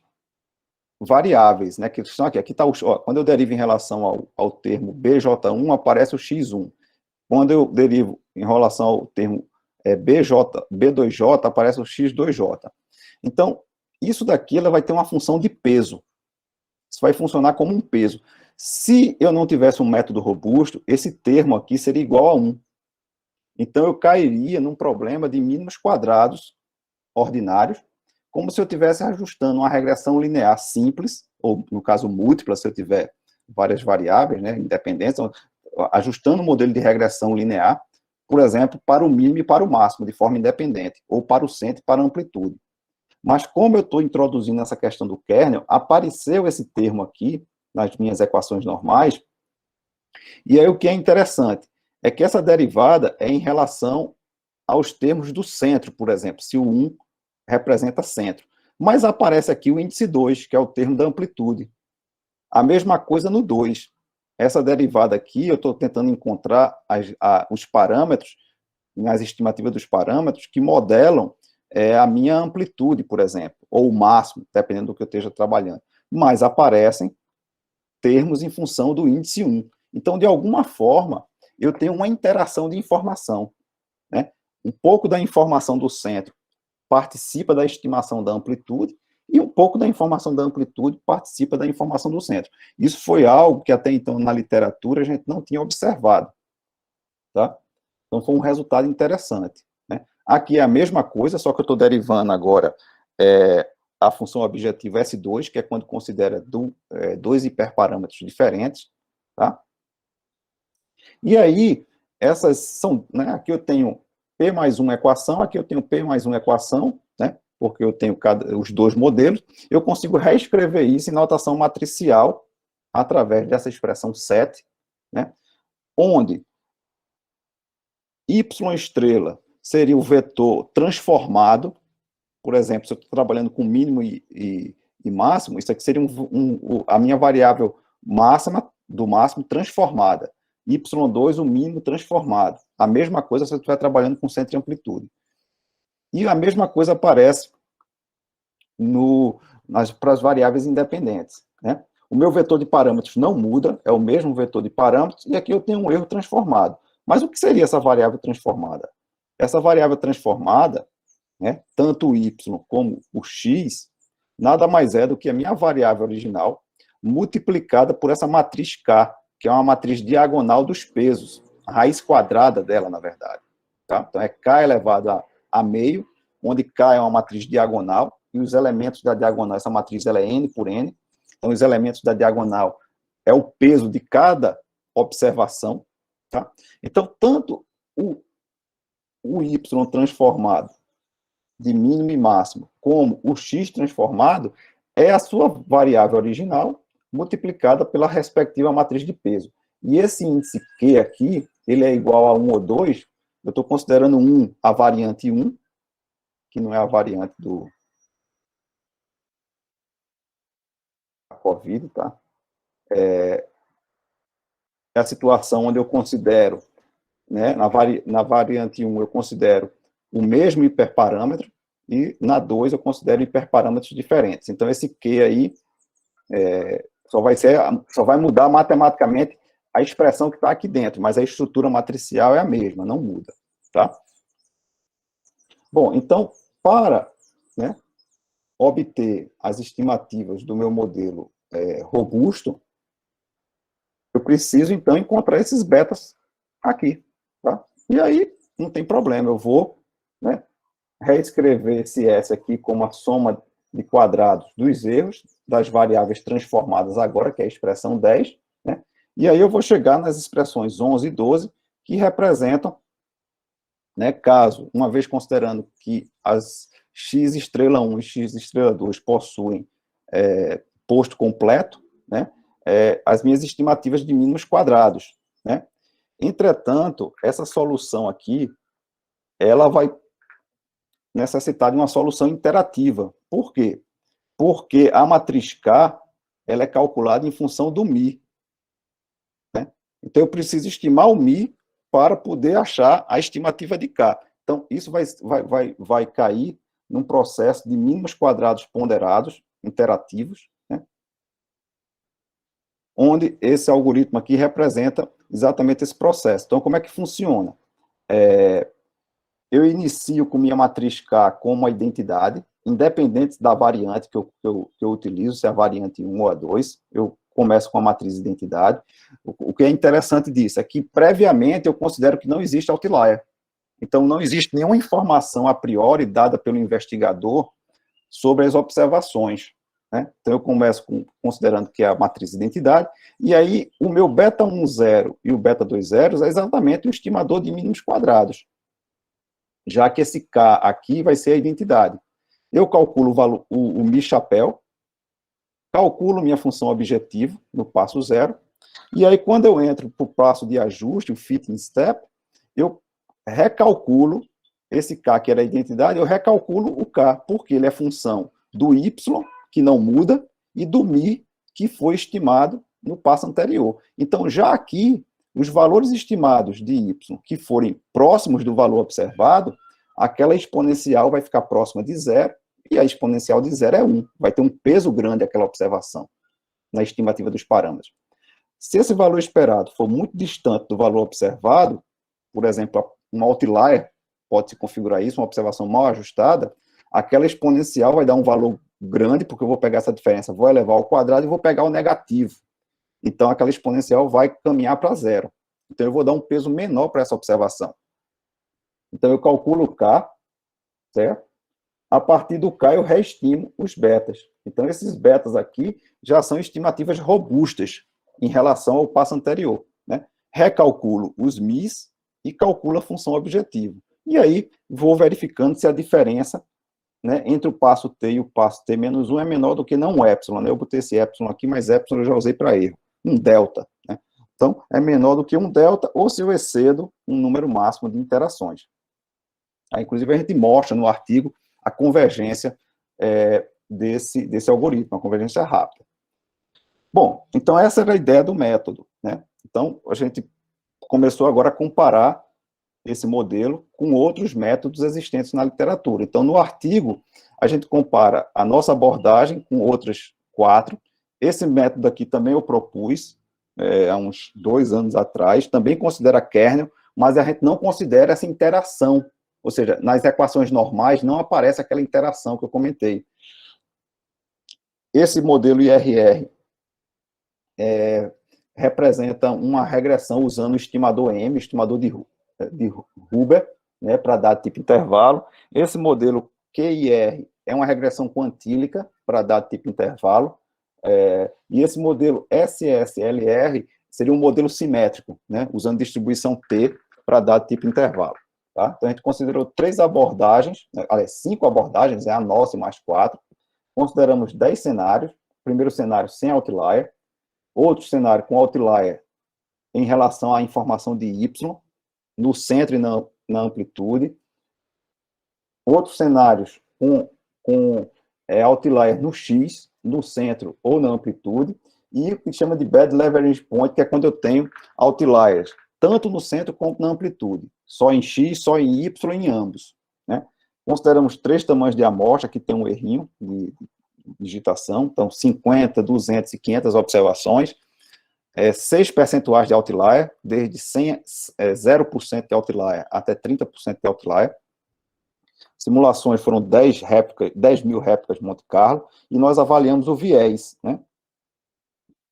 variáveis, né, que estão aqui. Aqui está quando eu derivo em relação ao termo BJ1, aparece o X1. Quando eu derivo em relação ao termo B2J, aparece o X2J. Então, isso daqui ela vai ter uma função de peso. Isso vai funcionar como um peso. Se eu não tivesse um método robusto, esse termo aqui seria igual a 1. Então, eu cairia num problema de mínimos quadrados ordinários, como se eu estivesse ajustando uma regressão linear simples, ou, no caso, múltipla, se eu tiver várias variáveis, né, independentes, ajustando o modelo de regressão linear, por exemplo, para o mínimo e para o máximo, de forma independente, ou para o centro e para a amplitude. Mas como eu estou introduzindo essa questão do kernel, apareceu esse termo aqui, nas minhas equações normais, e aí o que é interessante é que essa derivada é em relação aos termos do centro, por exemplo, se o 1 representa centro. Mas aparece aqui o índice 2, que é o termo da amplitude. A mesma coisa no 2. Essa derivada aqui, eu estou tentando encontrar os parâmetros, as estimativas dos parâmetros, que modelam a minha amplitude, por exemplo, ou o máximo, dependendo do que eu esteja trabalhando. Mas aparecem termos em função do índice 1. Então, de alguma forma, eu tenho uma interação de informação, né? Um pouco da informação do centro participa da estimação da amplitude, e um pouco da informação da amplitude participa da informação do centro. Isso foi algo que até então na literatura a gente não tinha observado, tá? Então foi um resultado interessante, né? Aqui é a mesma coisa, só que eu estou derivando agora a função objetiva S2, que é quando considera dois hiperparâmetros diferentes, tá? E aí, essas são, né, aqui eu tenho P mais 1 equação, aqui eu tenho P mais 1 equação, né, porque eu tenho os dois modelos, eu consigo reescrever isso em notação matricial, através dessa expressão 7, né, onde y' seria o vetor transformado, por exemplo, se eu estou trabalhando com mínimo e máximo, isso aqui seria a minha variável máxima do máximo transformada. Y2, o mínimo transformado. A mesma coisa se eu estiver trabalhando com centro e amplitude. E a mesma coisa aparece para as variáveis independentes, né? O meu vetor de parâmetros não muda, é o mesmo vetor de parâmetros, e aqui eu tenho um erro transformado. Mas o que seria essa variável transformada? Essa variável transformada, né, tanto o y como o x, nada mais é do que a minha variável original multiplicada por essa matriz K, que é uma matriz diagonal dos pesos, a raiz quadrada dela, na verdade. Tá? Então, é K elevado a meio, onde K é uma matriz diagonal, e os elementos da diagonal, essa matriz ela é N por N, então os elementos da diagonal é o peso de cada observação. Tá? Então, tanto o y transformado de mínimo e máximo, como o x transformado, é a sua variável original multiplicada pela respectiva matriz de peso. E esse índice Q aqui, ele é igual a 1 ou 2, eu estou considerando 1 a variante 1, que não é a variante do COVID, tá? É a situação onde eu considero, né, na variante 1 eu considero o mesmo hiperparâmetro, e na 2 eu considero hiperparâmetros diferentes. Então, esse Q aí só vai mudar matematicamente a expressão que está aqui dentro, mas a estrutura matricial é a mesma, não muda, tá? Bom, então, para, né, obter as estimativas do meu modelo robusto, eu preciso, então, encontrar esses betas aqui, tá? E aí, não tem problema, eu vou, né, reescrever esse S aqui como a soma de quadrados dos erros das variáveis transformadas agora, que é a expressão 10, né? E aí eu vou chegar nas expressões 11 e 12, que representam, né, caso, uma vez considerando que as x'1 e x'2 possuem posto completo, né, as minhas estimativas de mínimos quadrados, né? Entretanto, essa solução aqui, ela vai necessitar de uma solução interativa. Por quê? Porque a matriz K, ela é calculada em função do μ, né? Então, eu preciso estimar o μ para poder achar a estimativa de K. Então, isso vai cair num processo de mínimos quadrados ponderados, interativos, né? Onde esse algoritmo aqui representa exatamente esse processo. Então, como é que funciona? Eu inicio com minha matriz K como uma identidade, independente da variante que eu utilizo, se é a variante 1 ou a 2, eu começo com a matriz identidade. O que é interessante disso é que, previamente, eu considero que não existe outlier. Então, não existe nenhuma informação a priori dada pelo investigador sobre as observações, né? Então, eu começo considerando que é a matriz identidade, e aí o meu beta 1 zero e o beta 2 zeros é exatamente o estimador de mínimos quadrados, já que esse K aqui vai ser a identidade. eu calculo o mi-chapéu, calculo minha função objetivo no passo 0, e aí quando eu entro para o passo de ajuste, o fitting step, eu recalculo esse K, que era a identidade, eu recalculo o K, porque ele é função do Y, que não muda, e do Mi, que foi estimado no passo anterior. Então, já aqui, os valores estimados de Y que forem próximos do valor observado, aquela exponencial vai ficar próxima de 0, e a exponencial de 0 é 1. Vai ter um peso grande aquela observação na estimativa dos parâmetros. Se esse valor esperado for muito distante do valor observado, por exemplo, um outlier pode se configurar isso, uma observação mal ajustada, aquela exponencial vai dar um valor grande, porque eu vou pegar essa diferença, vou elevar ao quadrado e vou pegar o negativo. Então, aquela exponencial vai caminhar para 0. Então, eu vou dar um peso menor para essa observação. Então, eu calculo o K, certo? A partir do K, eu reestimo os betas. Então, esses betas aqui já são estimativas robustas em relação ao passo anterior, né? Recalculo os mis e calculo a função objetivo. E aí, vou verificando se a diferença, né, entre o passo T e o passo T menos 1 é menor do que não um epsilon, né? Eu botei esse epsilon aqui, mas epsilon eu já usei para erro. Um delta, né? Então, é menor do que um delta, ou se eu excedo um número máximo de interações. Aí, inclusive, a gente mostra no artigo a convergência desse algoritmo, a convergência rápida. Bom, então essa era a ideia do método, né? Então, a gente começou agora a comparar esse modelo com outros métodos existentes na literatura. Então, no artigo, a gente compara a nossa abordagem com outras 4. Esse método aqui também eu propus há uns 2 anos atrás, também considera kernel, mas a gente não considera essa interação, ou seja, nas equações normais não aparece aquela interação que eu comentei. Esse modelo IRR representa uma regressão usando o estimador M, estimador de Huber, né, para dar tipo intervalo. Esse modelo QIR é uma regressão quantílica para dar tipo intervalo. E esse modelo SSLR seria um modelo simétrico, né, usando distribuição T para dar tipo intervalo. Tá? Então, a gente considerou 3 abordagens, aliás, 5 abordagens, é a nossa e mais 4. Consideramos 10 cenários. Primeiro cenário sem outlier. Outro cenário com outlier em relação à informação de Y, no centro e na amplitude. Outros cenários com outlier no X, no centro ou na amplitude. E o que chama de bad leverage point, que é quando eu tenho outliers tanto no centro quanto na amplitude. Só em X, só em Y, em ambos. Né? Consideramos 3 tamanhos de amostra, que tem um errinho de digitação, então 50, 200 e 500 observações, 6 percentuais de outlier, desde 0% de outlier até 30% de outlier. Simulações foram 10 mil réplicas de Monte Carlo, e nós avaliamos o viés, né,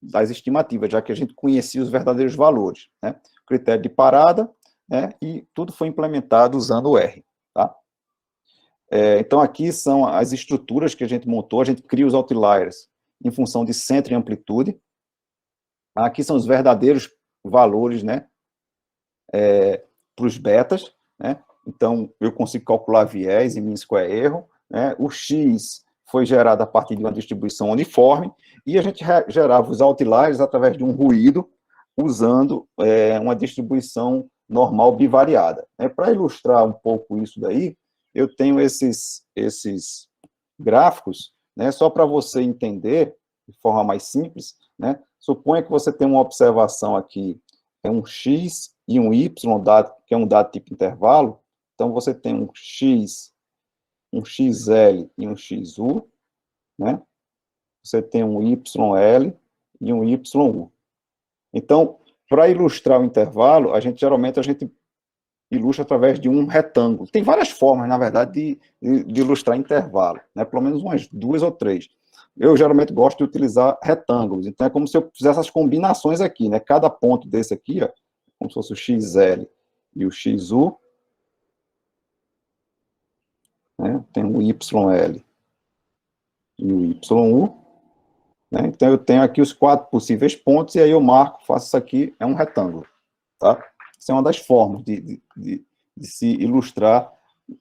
das estimativas, já que a gente conhecia os verdadeiros valores, né, critério de parada, né, e tudo foi implementado usando o R. Tá? Então, aqui são as estruturas que a gente montou, a gente cria os outliers em função de centro e amplitude. Aqui são os verdadeiros valores, né, para os betas, né? Então, eu consigo calcular viés e mean square erro, né? O X foi gerado a partir de uma distribuição uniforme, e a gente gerava os outliers através de um ruído, usando uma distribuição normal bivariada. Para ilustrar um pouco isso daí, eu tenho esses gráficos, né, só para você entender, de forma mais simples, né? Suponha que você tem uma observação aqui, um X e um Y, que é um dado tipo intervalo. Então, você tem um X, um XL e um XU, né? Você tem um YL e um YU. Então, para ilustrar o intervalo, geralmente a gente ilustra através de um retângulo. Tem várias formas, na verdade, de ilustrar intervalo, né? Pelo menos umas 2 ou 3. Eu geralmente gosto de utilizar retângulos. Então, é como se eu fizesse as combinações aqui, né? Cada ponto desse aqui, ó, como se fosse o XL e o XU, né? Tem o YL e o YU, né? Então, eu tenho aqui os 4 possíveis pontos, e aí eu marco, faço isso aqui, é um retângulo, tá? Essa é uma das formas de se ilustrar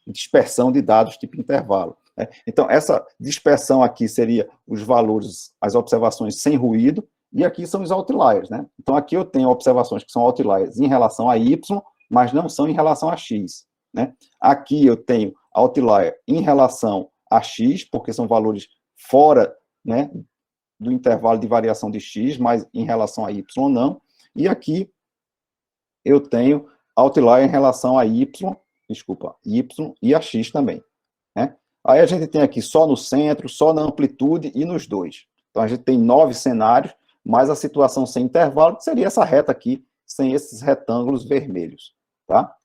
dispersão de dados tipo intervalo. né? Então, essa dispersão aqui seria os valores, as observações sem ruído, e aqui são os outliers, né? Então, aqui eu tenho observações que são outliers em relação a y, mas não são em relação a x, né? Aqui eu tenho outlier em relação a x, porque são valores fora, né, do intervalo de variação de x, mas em relação a y não. E aqui eu tenho outlier em relação a y, desculpa, y e a x também, né? Aí a gente tem aqui só no centro, só na amplitude e nos dois. Então a gente tem 9 cenários, mais a situação sem intervalo, que seria essa reta aqui, sem esses retângulos vermelhos, tá?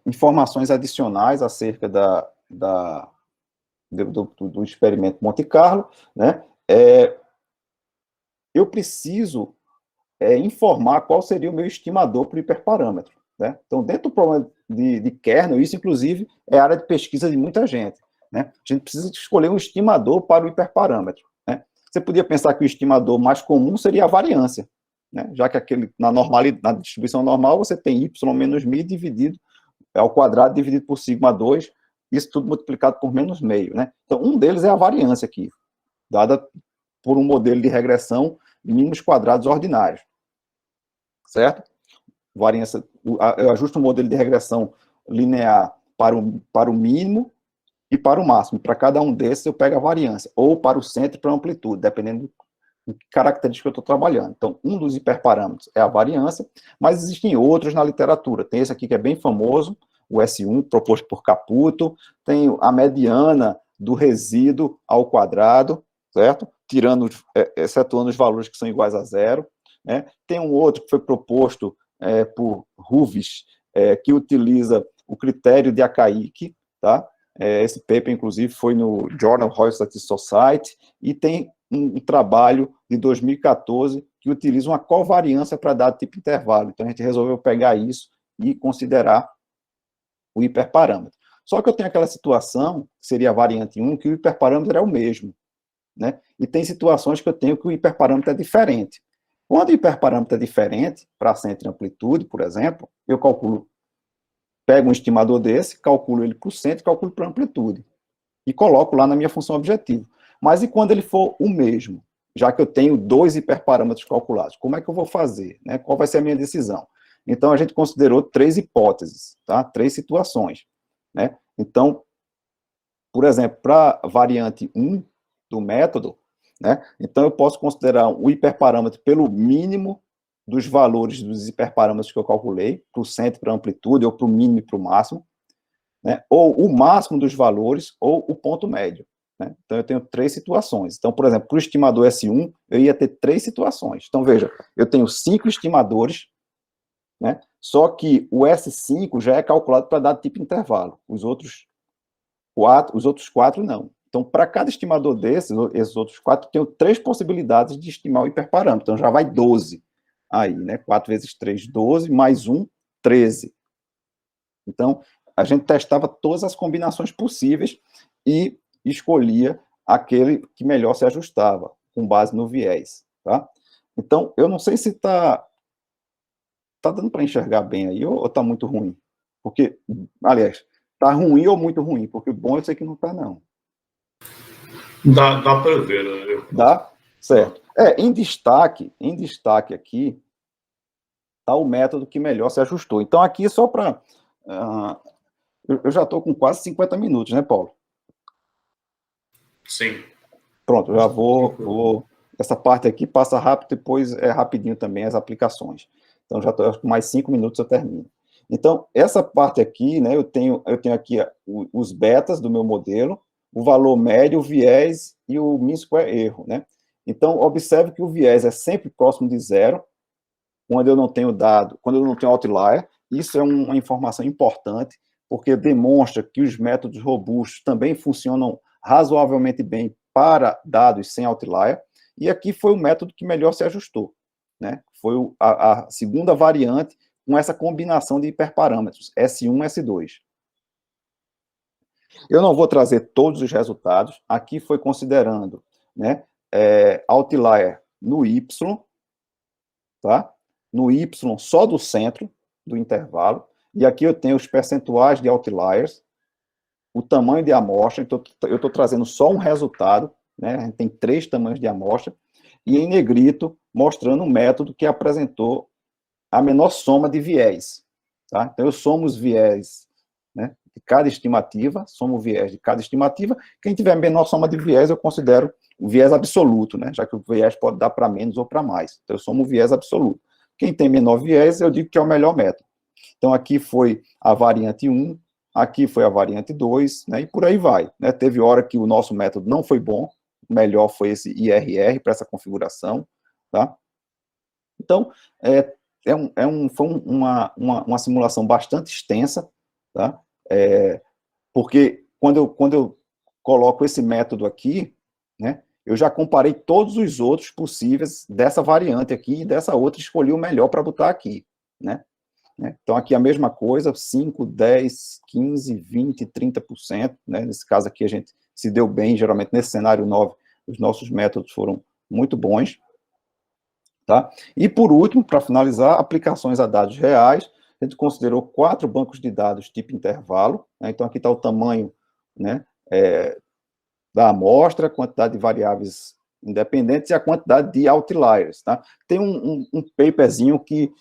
Informações adicionais acerca do experimento Monte Carlo, né? Eu preciso informar qual seria o meu estimador para o hiperparâmetro, né? Então, dentro do problema de kernel, isso, inclusive, é área de pesquisa de muita gente, né? A gente precisa escolher um estimador para o hiperparâmetro, né? Você podia pensar que o estimador mais comum seria a variância, né? Já que na distribuição normal, você tem y menos mi dividido ao quadrado dividido por sigma 2, isso tudo multiplicado por menos meio, né? Então, um deles é a variância aqui, dada por um modelo de regressão mínimos quadrados ordinários, certo? Variância, eu ajusto o modelo de regressão linear para o mínimo e para o máximo. Para cada um desses, eu pego a variância, ou para o centro e para a amplitude, dependendo do característica que eu estou trabalhando. Então, um dos hiperparâmetros é a variância, mas existem outros na literatura. Tem esse aqui que é bem famoso, o S1, proposto por Caputo, tem a mediana do resíduo ao quadrado, certo? Excetuando os valores que são iguais a zero, né? Tem um outro que foi proposto por Ruvis, que utiliza o critério de Akaique, tá? Esse paper, inclusive, foi no Journal Royal Statistical Society, e tem um trabalho de 2014 que utiliza uma covariância para dado tipo intervalo. Então, a gente resolveu pegar isso e considerar o hiperparâmetro. Só que eu tenho aquela situação, que seria a variante 1, que o hiperparâmetro é o mesmo, né? E tem situações que eu tenho que o hiperparâmetro é diferente. Quando o hiperparâmetro é diferente, para centro e amplitude, por exemplo, eu pego um estimador desse, calculo ele para o centro, calculo para a amplitude, e coloco lá na minha função objetivo. Mas e quando ele for o mesmo? Já que eu tenho 2 hiperparâmetros calculados, como é que eu vou fazer, né? Qual vai ser a minha decisão? Então, a gente considerou 3 hipóteses, tá? 3 situações, né? Então, por exemplo, para a variante 1 do método, né? Então, eu posso considerar o hiperparâmetro pelo mínimo dos valores dos hiperparâmetros que eu calculei, para o centro, para a amplitude, ou para o mínimo e para o máximo, né? Ou o máximo dos valores, ou o ponto médio, né? Então, eu tenho 3 situações. Então, por exemplo, para o estimador S1, eu ia ter 3 situações. Então, veja, eu tenho 5 estimadores, né? Só que o S5 já é calculado para dado tipo intervalo. Os outros 4 não. Então, para cada estimador esses outros 4, eu tenho 3 possibilidades de estimar o hiperparâmetro. Então, já vai 12 aí, né? 4 vezes 3, 12, mais 1, 13. Então, a gente testava todas as combinações possíveis e escolhia aquele que melhor se ajustava, com base no viés, tá? Então, eu não sei se está dando para enxergar bem aí, ou está muito ruim? Porque, aliás, está ruim ou muito ruim? Porque bom eu sei que não está, não. Dá para ver. Dá? Certo. Em destaque aqui, está o método que melhor se ajustou. Então, aqui, só para... eu já estou com quase 50 minutos, né, Paulo? Sim. Pronto, já vou... Essa parte aqui passa rápido, depois é rapidinho também as aplicações. Então, já estou com mais 5 minutos eu termino. Então, essa parte aqui, né, eu tenho aqui os betas do meu modelo, o valor médio, o viés e o mean square erro, né? Então, observe que o viés é sempre próximo de zero, quando eu não tenho outlier. Isso é uma informação importante, porque demonstra que os métodos robustos também funcionam razoavelmente bem para dados sem outlier, e aqui foi o método que melhor se ajustou, né? Foi a segunda variante com essa combinação de hiperparâmetros, S1 e S2. Eu não vou trazer todos os resultados, aqui foi considerando, né, outlier no Y, tá? No Y só do centro do intervalo, E aqui eu tenho os percentuais de outliers, o tamanho de amostra, então eu estou trazendo só um resultado, né? A gente tem 3 tamanhos de amostra, e em negrito, mostrando um método que apresentou a menor soma de viés. Tá? Então, eu somo os viés, né, de cada estimativa, somo o viés de cada estimativa. Quem tiver menor soma de viés, eu considero o viés absoluto, né, já que o viés pode dar para menos ou para mais. Então, eu somo o viés absoluto. Quem tem menor viés, eu digo que é o melhor método. Então, aqui foi a variante 1, aqui foi a variante 2, né, e por aí vai. Né? Teve hora que o nosso método não foi bom, o melhor foi esse IRR para essa configuração. Tá? Então, foi uma simulação bastante extensa, tá? Porque quando eu coloco esse método aqui, né, eu já comparei todos os outros possíveis dessa variante aqui e dessa outra, escolhi o melhor para botar aqui, né? Então, aqui a mesma coisa, 5, 10, 15, 20, 30%, né? Nesse caso aqui a gente se deu bem, geralmente nesse cenário 9, os nossos métodos foram muito bons, tá? E, por último, para finalizar, aplicações a dados reais, a gente considerou 4 bancos de dados tipo intervalo, né? Então, aqui está o tamanho, né, da amostra, a quantidade de variáveis independentes e a quantidade de outliers. Tá? Tem um paperzinho que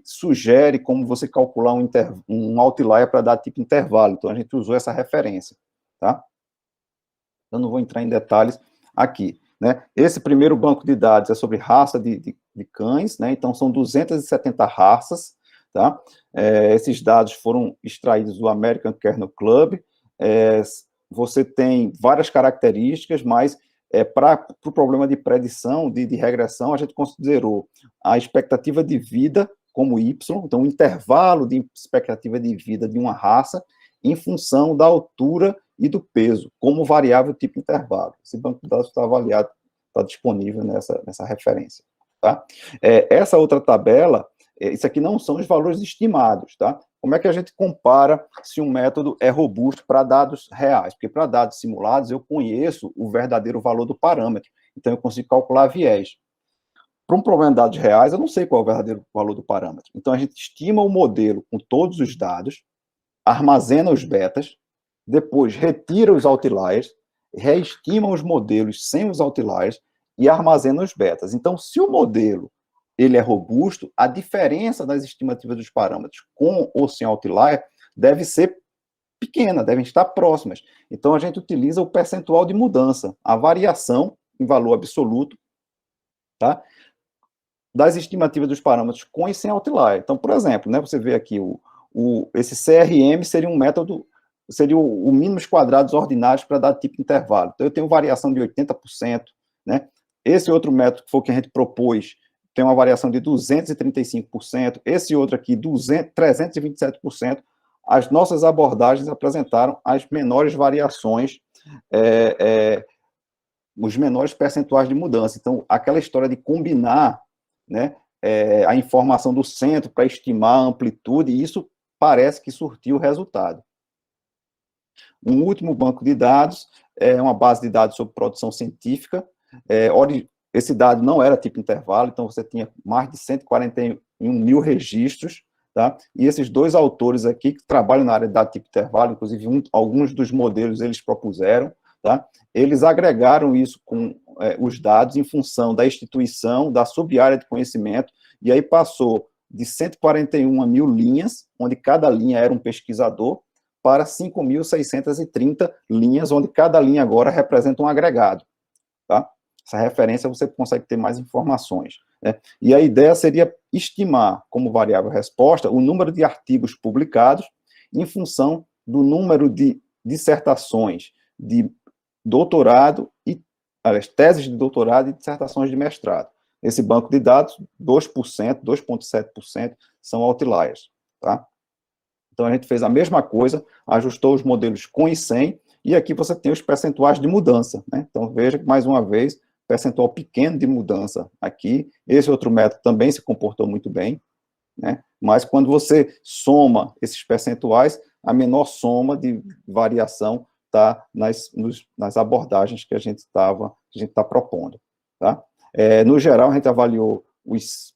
sugere como você calcular um outlier para dar tipo intervalo, então a gente usou essa referência. Tá? Eu não vou entrar em detalhes aqui. Né? Esse primeiro banco de dados é sobre raça de cães, né? Então são 270 raças, tá? Esses dados foram extraídos do American Kennel Club, você tem várias características, mas para o problema de predição, de regressão, a gente considerou a expectativa de vida como Y, então o intervalo de expectativa de vida de uma raça em função da altura e do peso, como variável tipo intervalo. Esse banco de dados está avaliado, está disponível nessa referência. Tá? Essa outra tabela, isso aqui não são os valores estimados, tá? Como é que a gente compara se um método é robusto para dados reais? Porque para dados simulados eu conheço o verdadeiro valor do parâmetro, então eu consigo calcular viés. Para um problema de dados reais, eu não sei qual é o verdadeiro valor do parâmetro. Então a gente estima o modelo com todos os dados, armazena os betas, depois retira os outliers, reestima os modelos sem os outliers e armazena os betas. Então, se o modelo ele é robusto, a diferença das estimativas dos parâmetros com ou sem outlier deve ser pequena, devem estar próximas. Então, a gente utiliza o percentual de mudança, a variação em valor absoluto, tá? Das estimativas dos parâmetros com e sem outlier. Então, por exemplo, né, você vê aqui, esse CRM seria um método, seria o mínimos quadrados ordinários para dar tipo de intervalo. Então, eu tenho variação de 80%, né? Esse outro método, que foi o que a gente propôs, tem uma variação de 235%, esse outro aqui, 327%. As nossas abordagens apresentaram as menores variações, os menores percentuais de mudança. Então, aquela história de combinar, né, a informação do centro para estimar a amplitude, isso parece que surtiu o resultado. Um último banco de dados é uma base de dados sobre produção científica. Esse dado não era tipo intervalo, então você tinha mais de 141 mil registros, tá? E esses 2 autores aqui, que trabalham na área de dado tipo intervalo, inclusive alguns dos modelos eles propuseram, tá? Eles agregaram isso com os dados em função da instituição, da sub-área de conhecimento, e aí passou de 141 mil linhas, onde cada linha era um pesquisador, para 5.630 linhas, onde cada linha agora representa um agregado. Tá? Essa referência você consegue ter mais informações. Né? E a ideia seria estimar, como variável resposta, o número de artigos publicados em função do número de dissertações de doutorado e teses de doutorado e dissertações de mestrado. Esse banco de dados, 2%, 2,7% são outliers. Tá? Então, a gente fez a mesma coisa, ajustou os modelos com e sem, e aqui você tem os percentuais de mudança. Né? Então, veja que, mais uma vez, percentual pequeno de mudança aqui. Esse outro método também se comportou muito bem, né? Mas quando você soma esses percentuais, a menor soma de variação está nas abordagens que a gente está propondo. Tá? No geral, a gente avaliou os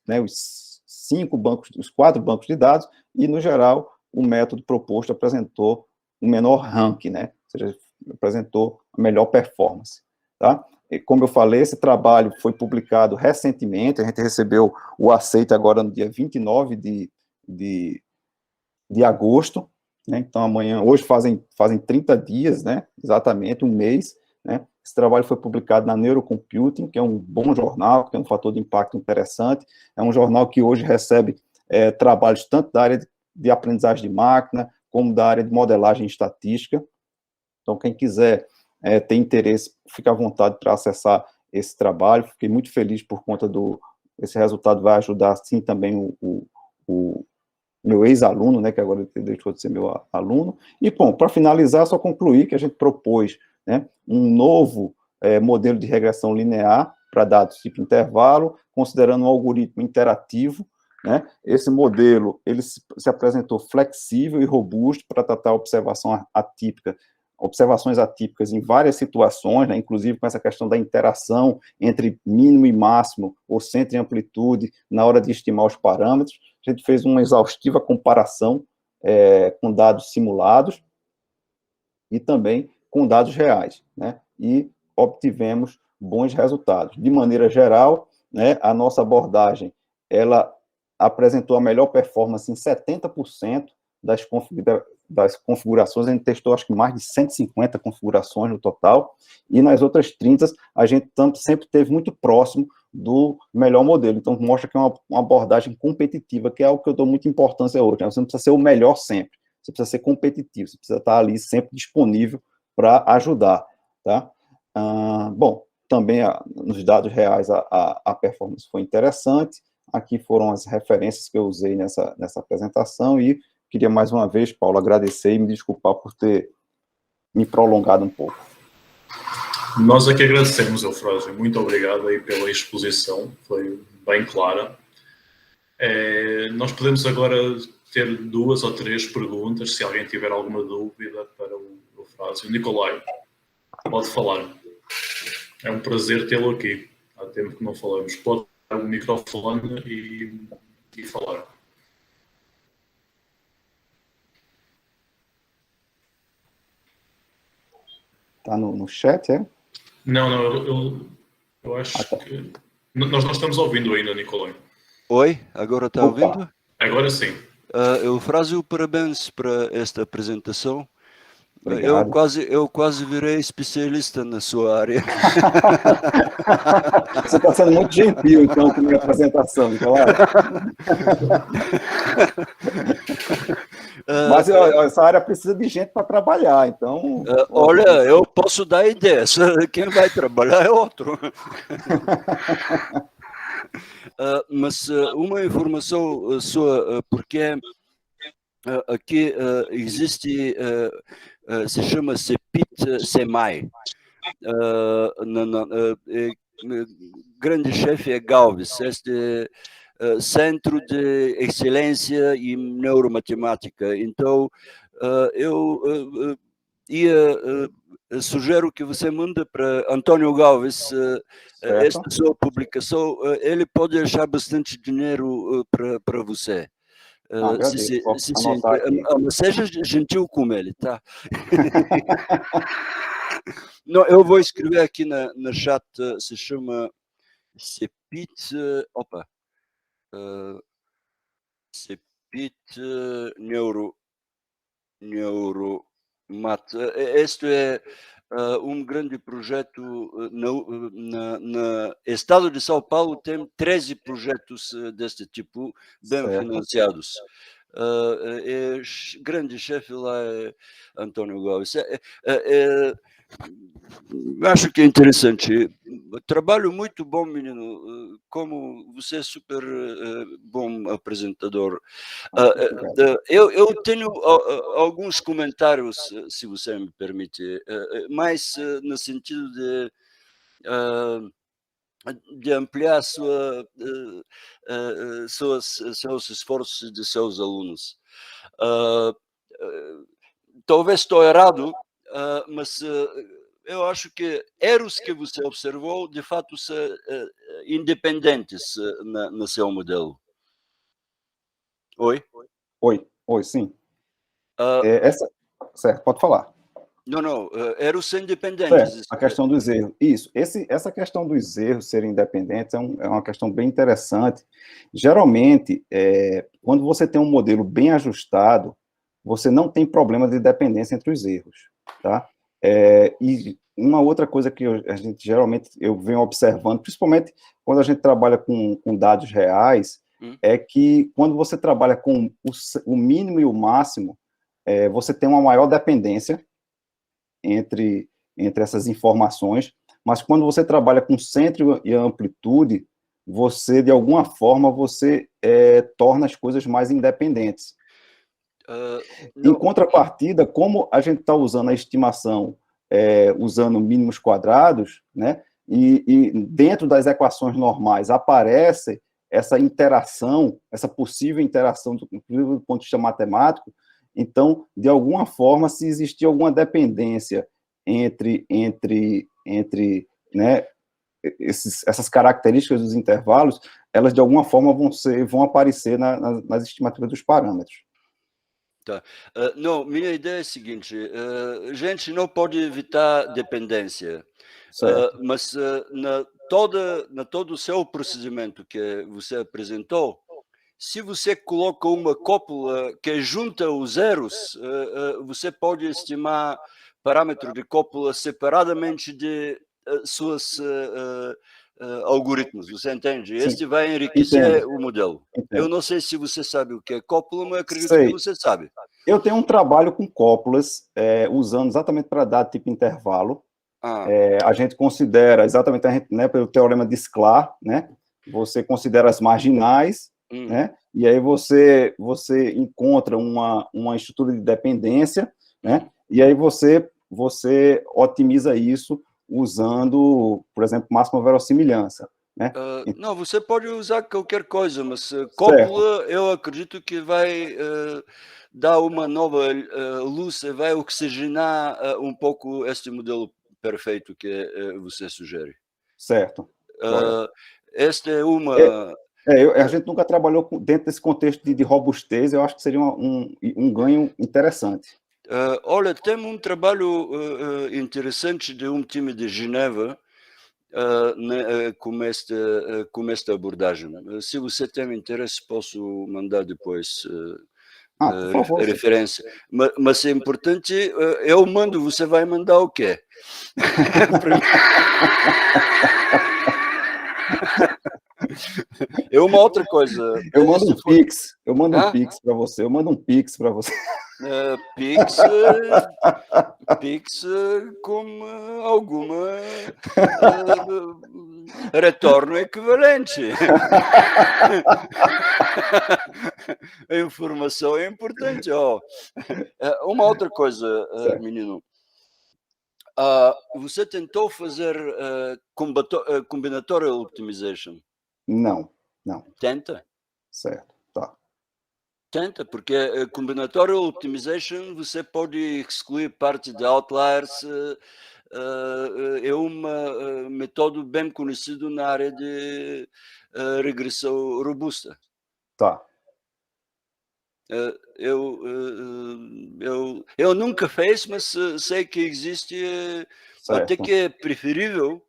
4 bancos de dados, e, no geral, o método proposto apresentou o menor ranking, né? Ou seja, apresentou a melhor performance, tá? E, como eu falei, esse trabalho foi publicado recentemente, a gente recebeu o aceite agora no dia 29 de agosto, né? Então, hoje fazem 30 dias, né? Exatamente, um mês, né? Esse trabalho foi publicado na Neurocomputing, que é um bom jornal, que tem um fator de impacto interessante, é um jornal que hoje recebe trabalhos tanto da área de aprendizagem de máquina, como da área de modelagem estatística. Então, quem quiser ter interesse, fica à vontade para acessar esse trabalho. Fiquei muito feliz por conta esse resultado vai ajudar, sim, também o meu ex-aluno, né, que agora deixou de ser meu aluno. E, bom, para finalizar, só concluir que a gente propôs, né, um novo modelo de regressão linear para dados tipo intervalo, considerando um algoritmo interativo, né? Esse modelo ele se apresentou flexível e robusto para tratar observações atípicas em várias situações, né, inclusive com essa questão da interação entre mínimo e máximo, ou centro e amplitude, na hora de estimar os parâmetros. A gente fez uma exaustiva comparação com dados simulados e também com dados reais, né, e obtivemos bons resultados. De maneira geral, né, a nossa abordagem, ela apresentou a melhor performance em 70% das configurações. A gente testou, acho que mais de 150 configurações no total, e nas outras 30, a gente sempre esteve muito próximo do melhor modelo. Então, mostra que é uma abordagem competitiva, que é algo que eu dou muita importância hoje, né? Você não precisa ser o melhor sempre, você precisa ser competitivo, você precisa estar ali sempre disponível para ajudar, tá? Bom, também nos dados reais a performance foi interessante. Aqui foram as referências que eu usei nessa apresentação, e queria mais uma vez, Paulo, agradecer e me desculpar por ter me prolongado um pouco. Nós aqui agradecemos, Eufrásio. Muito obrigado aí pela exposição, foi bem clara. Nós podemos agora ter 2 ou 3 perguntas, se alguém tiver alguma dúvida para o Eufrásio. Nicolai, pode falar. É um prazer tê-lo aqui. Há tempo que não falamos. Pode dar o microfone e falar. Está no chat, é? Não, eu acho que... Nós não estamos ouvindo ainda, Nicolai. Oi, agora está ouvindo? Agora sim. Eufrásio, parabéns para esta apresentação. Obrigado. Eu quase virei especialista na sua área. Você está sendo muito gentil, então, com a minha apresentação, Nicolai. Mas essa área precisa de gente para trabalhar, então... Olha, eu posso dar ideias. Quem vai trabalhar é outro. Mas uma informação sua, porque aqui existe, se chama CEPIT-SEMAI. Grande chefe é Galvez, este Centro de Excelência em Neuromatemática. Então, eu sugiro que você mande para Antônio Galvez esta sua publicação. Ele pode achar bastante dinheiro para você. Mas seja gentil com ele, tá? Não, eu vou escrever aqui na chat, se chama CEPIT, CEPIT Neuromat. Este é um grande projeto no estado de São Paulo. Tem 13 projetos deste tipo, bem financiados. Grande chefe lá é Antônio Galvez. Acho que é interessante. Trabalho muito bom, menino. Como você é super bom apresentador. Eu tenho alguns comentários, se você me permite, mais no sentido de ampliar seus esforços de seus alunos. Talvez estou errado, mas eu acho que erros que você observou, de fato, são independentes no seu modelo. Oi? Oi, sim. Certo, pode falar. Não, eram independentes. A questão dos erros. Isso. Essa questão dos erros serem independentes é uma questão bem interessante. Geralmente, quando você tem um modelo bem ajustado, você não tem problema de dependência entre os erros, tá? E uma outra coisa que a gente geralmente eu venho observando, principalmente quando a gente trabalha com dados reais, é que quando você trabalha com o mínimo e o máximo, você tem uma maior dependência entre essas informações, mas quando você trabalha com centro e amplitude, você, de alguma forma, você torna as coisas mais independentes. Em contrapartida, como a gente está usando a estimação, usando mínimos quadrados, né, e dentro das equações normais aparece essa interação, essa possível interação, do ponto de vista matemático, então, de alguma forma, se existir alguma dependência entre né, essas características dos intervalos, elas, de alguma forma, vão aparecer nas estimativas dos parâmetros. Tá. Não, minha ideia é a seguinte, a gente não pode evitar dependência, mas na todo o seu procedimento que você apresentou, se você coloca uma cópula que junta os zeros, você pode estimar parâmetro de cópula separadamente de suas algoritmos, você entende? Sim, este vai enriquecer entendo. o modelo. Eu não sei se você sabe o que é cópula, mas acredito Sei. que você sabe. Eu tenho um trabalho com cópulas, usando exatamente para dar tipo intervalo. A gente considera exatamente, né, pelo teorema de Sklar, né? Você considera as marginais, né? E aí você encontra uma estrutura de dependência, né? E aí você otimiza isso usando, por exemplo, máxima verossimilhança, né? Não, você pode usar qualquer coisa, mas cópula eu acredito que vai dar uma nova luz e vai oxigenar um pouco este modelo perfeito que você sugere. Certo. Esta é uma... a gente nunca trabalhou dentro desse contexto de robustez, eu acho que seria um ganho interessante. Olha, tem um trabalho interessante de um time de Geneva com esta abordagem. Se você tem interesse, posso mandar depois por favor, a referência. Mas é importante, eu mando, você vai mandar o quê? É uma outra coisa. Eu mando um Pix, para você, Pix com alguma retorno equivalente. A informação é importante. Uma outra coisa, menino. Você tentou fazer combinatorial optimization? Não. Tenta. Certo, tá. Tenta, porque combinatorial optimization você pode excluir parte de outliers, é uma método bem conhecido na área de regressão robusta. Tá. Eu nunca fiz, mas sei que existe, até que é preferível,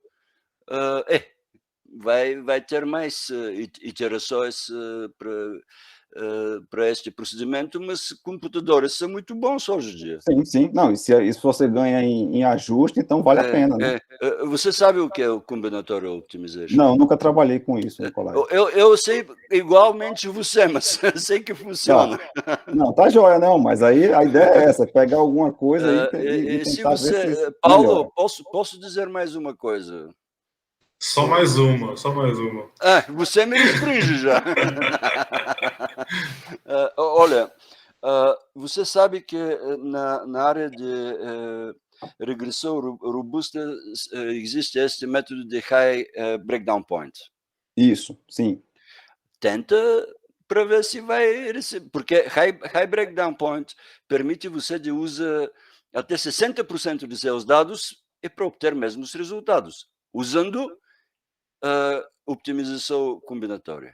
vai ter mais iterações para este procedimento, mas computadores são muito bons hoje em dia. Sim. Não, e se você ganha em ajuste, então vale a pena, né? Você sabe o que é o combinatorial optimization? Não, nunca trabalhei com isso, Nicolai. Eu sei igualmente você, mas sei que funciona. Não, tá joia, não, mas aí a ideia é essa, pegar alguma coisa aí e tentar ver se Paulo, posso dizer mais uma coisa? Só mais uma. Você me restringe já. Olha, você sabe que na área de regressão robusta existe este método de high breakdown point. Isso, sim. Tenta para ver se vai receber, porque high breakdown point permite você de usar até 60% de seus dados e para obter mesmos resultados, usando optimização combinatória.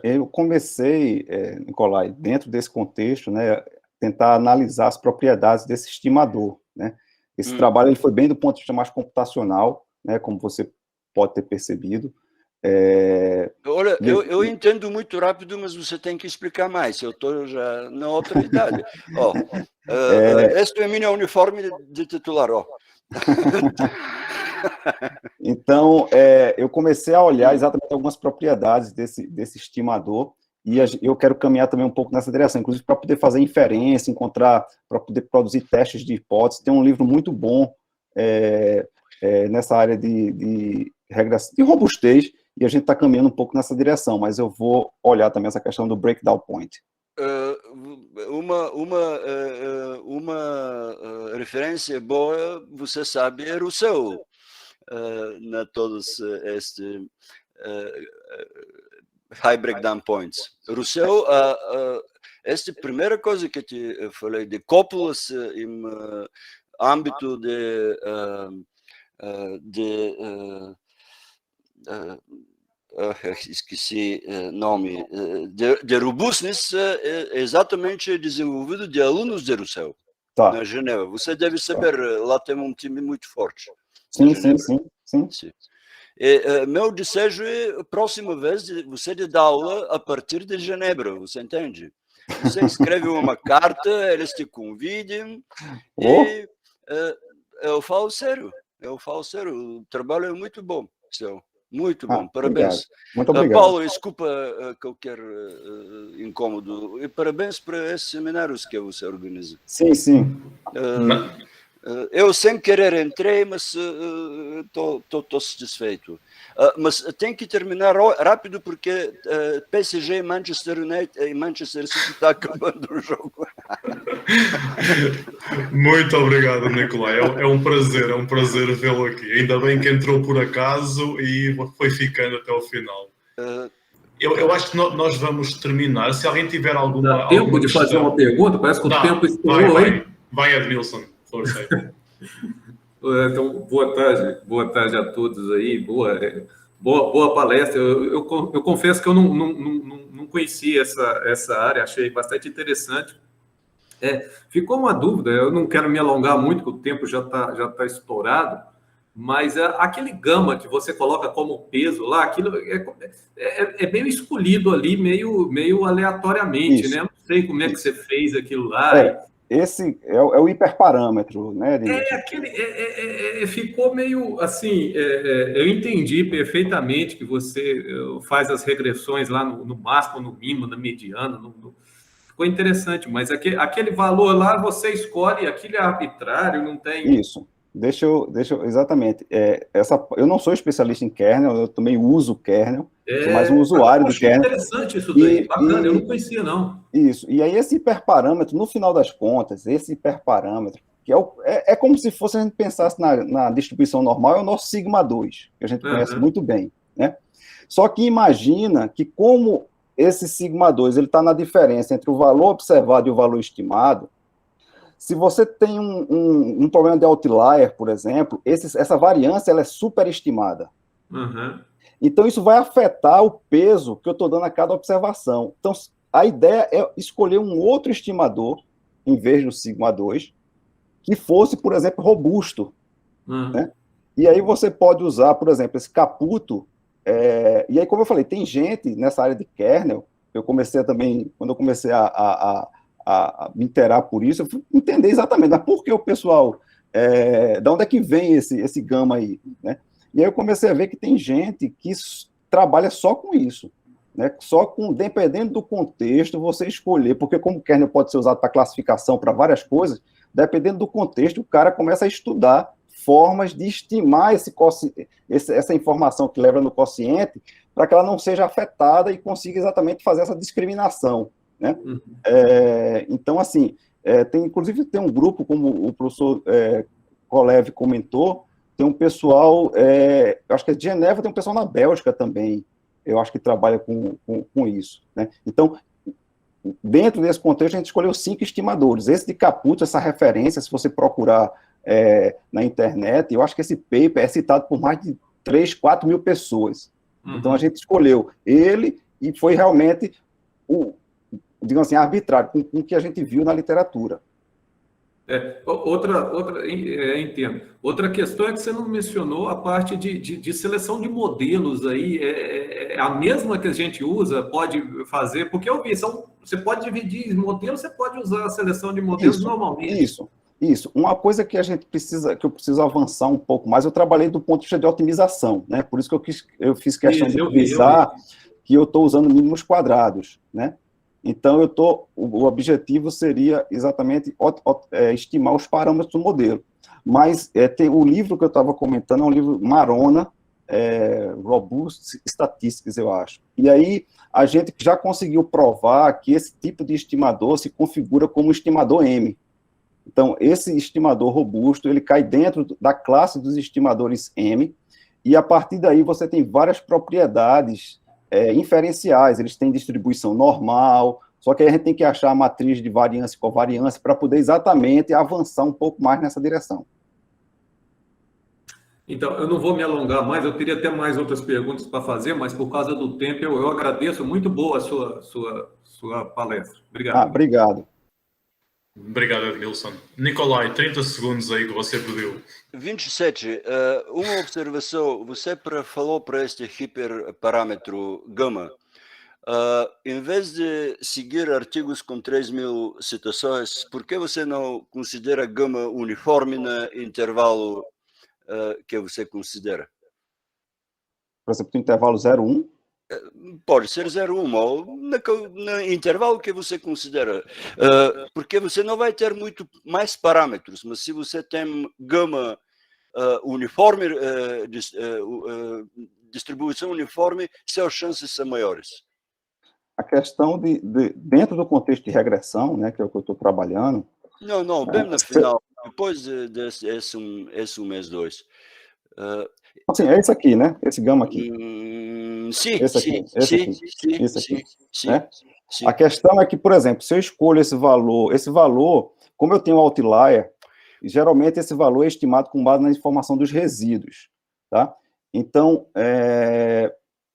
Eu comecei, Nicolai, dentro desse contexto, né, tentar analisar as propriedades desse estimador, né? Esse trabalho ele foi bem do ponto de vista mais computacional, né, como você pode ter percebido. Olha, eu entendo muito rápido, mas você tem que explicar mais. Eu estou já na outra idade. Este é a minha uniforme de titular. Então, eu comecei a olhar exatamente algumas propriedades desse estimador, e eu quero caminhar também um pouco nessa direção, inclusive para poder fazer inferência, para poder produzir testes de hipótese. Tem um livro muito bom nessa área de robustez, e a gente está caminhando um pouco nessa direção, mas eu vou olhar também essa questão do breakdown point. Uma referência boa, você sabe, é Rousseau, na todos este high breakdown points. Rousseau, esta primeira coisa que te falei de cópulas em âmbito esqueci nome, de robustness, exatamente desenvolvido de alunos de Rousseau, na Genebra. Você deve saber, lá tem um time muito forte. Sim. Meu desejo é, a próxima vez, você dar aula a partir de Genebra, você entende? Você escreve uma carta, eles te convidam, e eu falo sério, o trabalho é muito bom, muito bom, parabéns. Obrigado. Muito obrigado. Paulo, desculpa qualquer incômodo, e parabéns para esses seminários que você organiza. Sim. Eu, sem querer, entrei, mas estou satisfeito. Mas tem que terminar rápido, porque PSG e Manchester City está acabando o jogo. Muito obrigado, Nicolai. É um prazer vê-lo aqui. Ainda bem que entrou por acaso e foi ficando até o final. Eu acho que nós vamos terminar. Se alguém tiver alguma... Dá tempo de fazer uma pergunta? Parece que o tempo estourou aí. Vai, Edmilson. Força aí. Então, boa tarde a todos aí, boa palestra. Eu confesso que eu não conhecia essa área, achei bastante interessante. Ficou uma dúvida, eu não quero me alongar muito, porque o tempo já tá estourado, mas aquele gama que você coloca como peso lá, aquilo é meio escolhido ali, meio aleatoriamente, né? Eu não sei como é que você fez aquilo lá. Esse é o hiperparâmetro, né? Ficou meio assim. Eu entendi perfeitamente que você faz as regressões lá no máximo, no mínimo, na mediana. Ficou interessante, mas aquele valor lá você escolhe, aquilo é arbitrário, não tem. Isso. Deixa eu exatamente. Eu não sou especialista em kernel, eu também uso kernel, sou mais um usuário do kernel. Interessante isso daí, bacana, eu não conhecia, não. Isso, e aí esse hiperparâmetro, no final das contas, esse hiperparâmetro, que é como se fosse, a gente pensasse na distribuição normal, é o nosso sigma 2, que a gente conhece muito bem, né? Só que imagina que como esse sigma 2 ele está na diferença entre o valor observado e o valor estimado, se você tem um problema de outlier, por exemplo, essa variância ela é superestimada. Então, isso vai afetar o peso que eu estou dando a cada observação. Então, a ideia é escolher um outro estimador, em vez do sigma 2, que fosse, por exemplo, robusto. Né? E aí você pode usar, por exemplo, esse Caputo. E aí, como eu falei, tem gente nessa área de kernel, quando eu comecei a me interar por isso, eu fui entender exatamente, mas por que o pessoal, de onde é que vem esse gama aí, né? E aí eu comecei a ver que tem gente que trabalha só com isso, né? Dependendo do contexto, você escolher, porque como o kernel pode ser usado para classificação, para várias coisas, dependendo do contexto, o cara começa a estudar formas de estimar essa informação que leva no quociente, para que ela não seja afetada e consiga exatamente fazer essa discriminação, né? Então, assim, inclusive tem um grupo, como o professor Kolev comentou, tem um pessoal, eu acho que é de Genebra, tem um pessoal na Bélgica também, eu acho que trabalha com isso, né? Então, dentro desse contexto, a gente escolheu 5 estimadores. Esse de Caputo, essa referência, se você procurar na internet, eu acho que esse paper é citado por mais de 3, 4 mil pessoas. Então, a gente escolheu ele e foi realmente digamos assim, arbitrário, com o que a gente viu na literatura. Entendo. Outra questão é que você não mencionou a parte de seleção de modelos aí, é a mesma que a gente usa, pode fazer, porque eu vi, você pode dividir em modelos, você pode usar a seleção de modelos normalmente. Isso. Uma coisa que eu preciso avançar um pouco mais, eu trabalhei do ponto de vista de otimização, né? Por isso que eu fiz questão de frisar que eu estou usando mínimos quadrados, né? Então, o objetivo seria exatamente estimar os parâmetros do modelo. Mas o livro que eu estava comentando é um livro Marona, Robust Statistics, eu acho. E aí, a gente já conseguiu provar que esse tipo de estimador se configura como estimador M. Então, esse estimador robusto, ele cai dentro da classe dos estimadores M, e a partir daí você tem várias propriedades inferenciais, eles têm distribuição normal, só que aí a gente tem que achar a matriz de variância e covariância para poder exatamente avançar um pouco mais nessa direção. Então, eu não vou me alongar mais, eu teria até mais outras perguntas para fazer, mas por causa do tempo eu agradeço, muito boa a sua palestra. Obrigado. Obrigado. Obrigado, Edmilson. Nicolai, 30 segundos aí que você pediu. 27. Uma observação. Você falou para este hiperparâmetro gama. Em vez de seguir artigos com 3.000 citações, por que você não considera gama uniforme no intervalo que você considera? Por exemplo, no intervalo 0,1? Pode ser 0,1, ou no intervalo que você considera, porque você não vai ter muito mais parâmetros, mas se você tem gama uniforme, distribuição uniforme, suas chances são maiores. A questão dentro do contexto de regressão, né, que é o que eu estou trabalhando... Não, bem no final, depois desse S1, S2. Assim, é esse aqui, né? Esse gama aqui. Sim. A questão é que, por exemplo, se eu escolho esse valor, como eu tenho um outlier, geralmente esse valor é estimado com base na informação dos resíduos, tá? Então,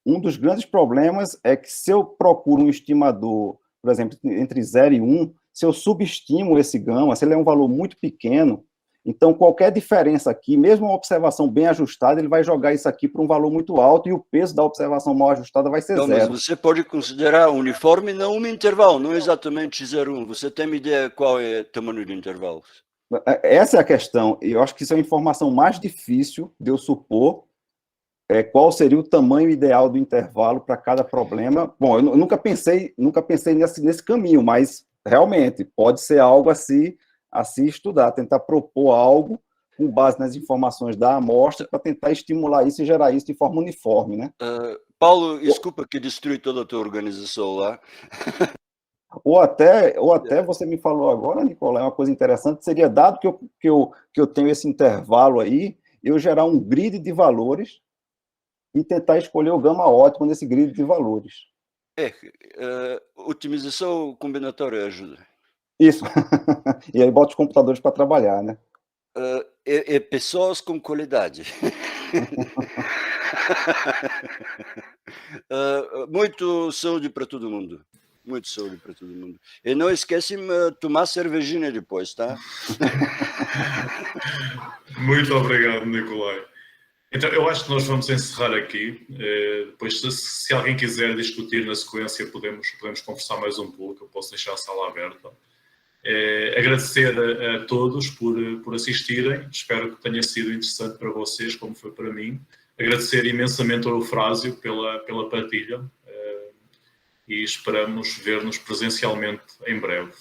um dos grandes problemas é que se eu procuro um estimador, por exemplo, entre 0 e 1, se eu subestimo esse gama, se ele é um valor muito pequeno, então qualquer diferença aqui, mesmo uma observação bem ajustada, ele vai jogar isso aqui para um valor muito alto e o peso da observação mal ajustada vai ser zero. Mas você pode considerar uniforme não um intervalo, não exatamente 0,1. Você tem ideia qual é o tamanho do intervalo? Essa é a questão. Eu acho que isso é a informação mais difícil de eu supor qual seria o tamanho ideal do intervalo para cada problema. Bom, eu nunca pensei nesse caminho, mas realmente pode ser algo a se estudar, tentar propor algo com base nas informações da amostra para tentar estimular isso e gerar isso de forma uniforme, né? Paulo, desculpa que destrui toda a tua organização lá. Ou até você me falou agora, Nicolai, uma coisa interessante, seria, dado que eu tenho esse intervalo aí, eu gerar um grid de valores e tentar escolher o gama ótimo nesse grid de valores. Otimização combinatória ajuda. Isso. E aí bota os computadores para trabalhar, né? Pessoas com qualidade. Muito saúde para todo mundo. Muito saúde para todo mundo. E não esquece-me de tomar cervejinha depois, tá? Muito obrigado, Nicolai. Então, eu acho que nós vamos encerrar aqui. Depois, se alguém quiser discutir na sequência, podemos conversar mais um pouco. Eu posso deixar a sala aberta. Agradecer a todos por assistirem. Espero que tenha sido interessante para vocês, como foi para mim. Agradecer imensamente ao Eufrásio pela partilha. E esperamos ver-nos presencialmente em breve.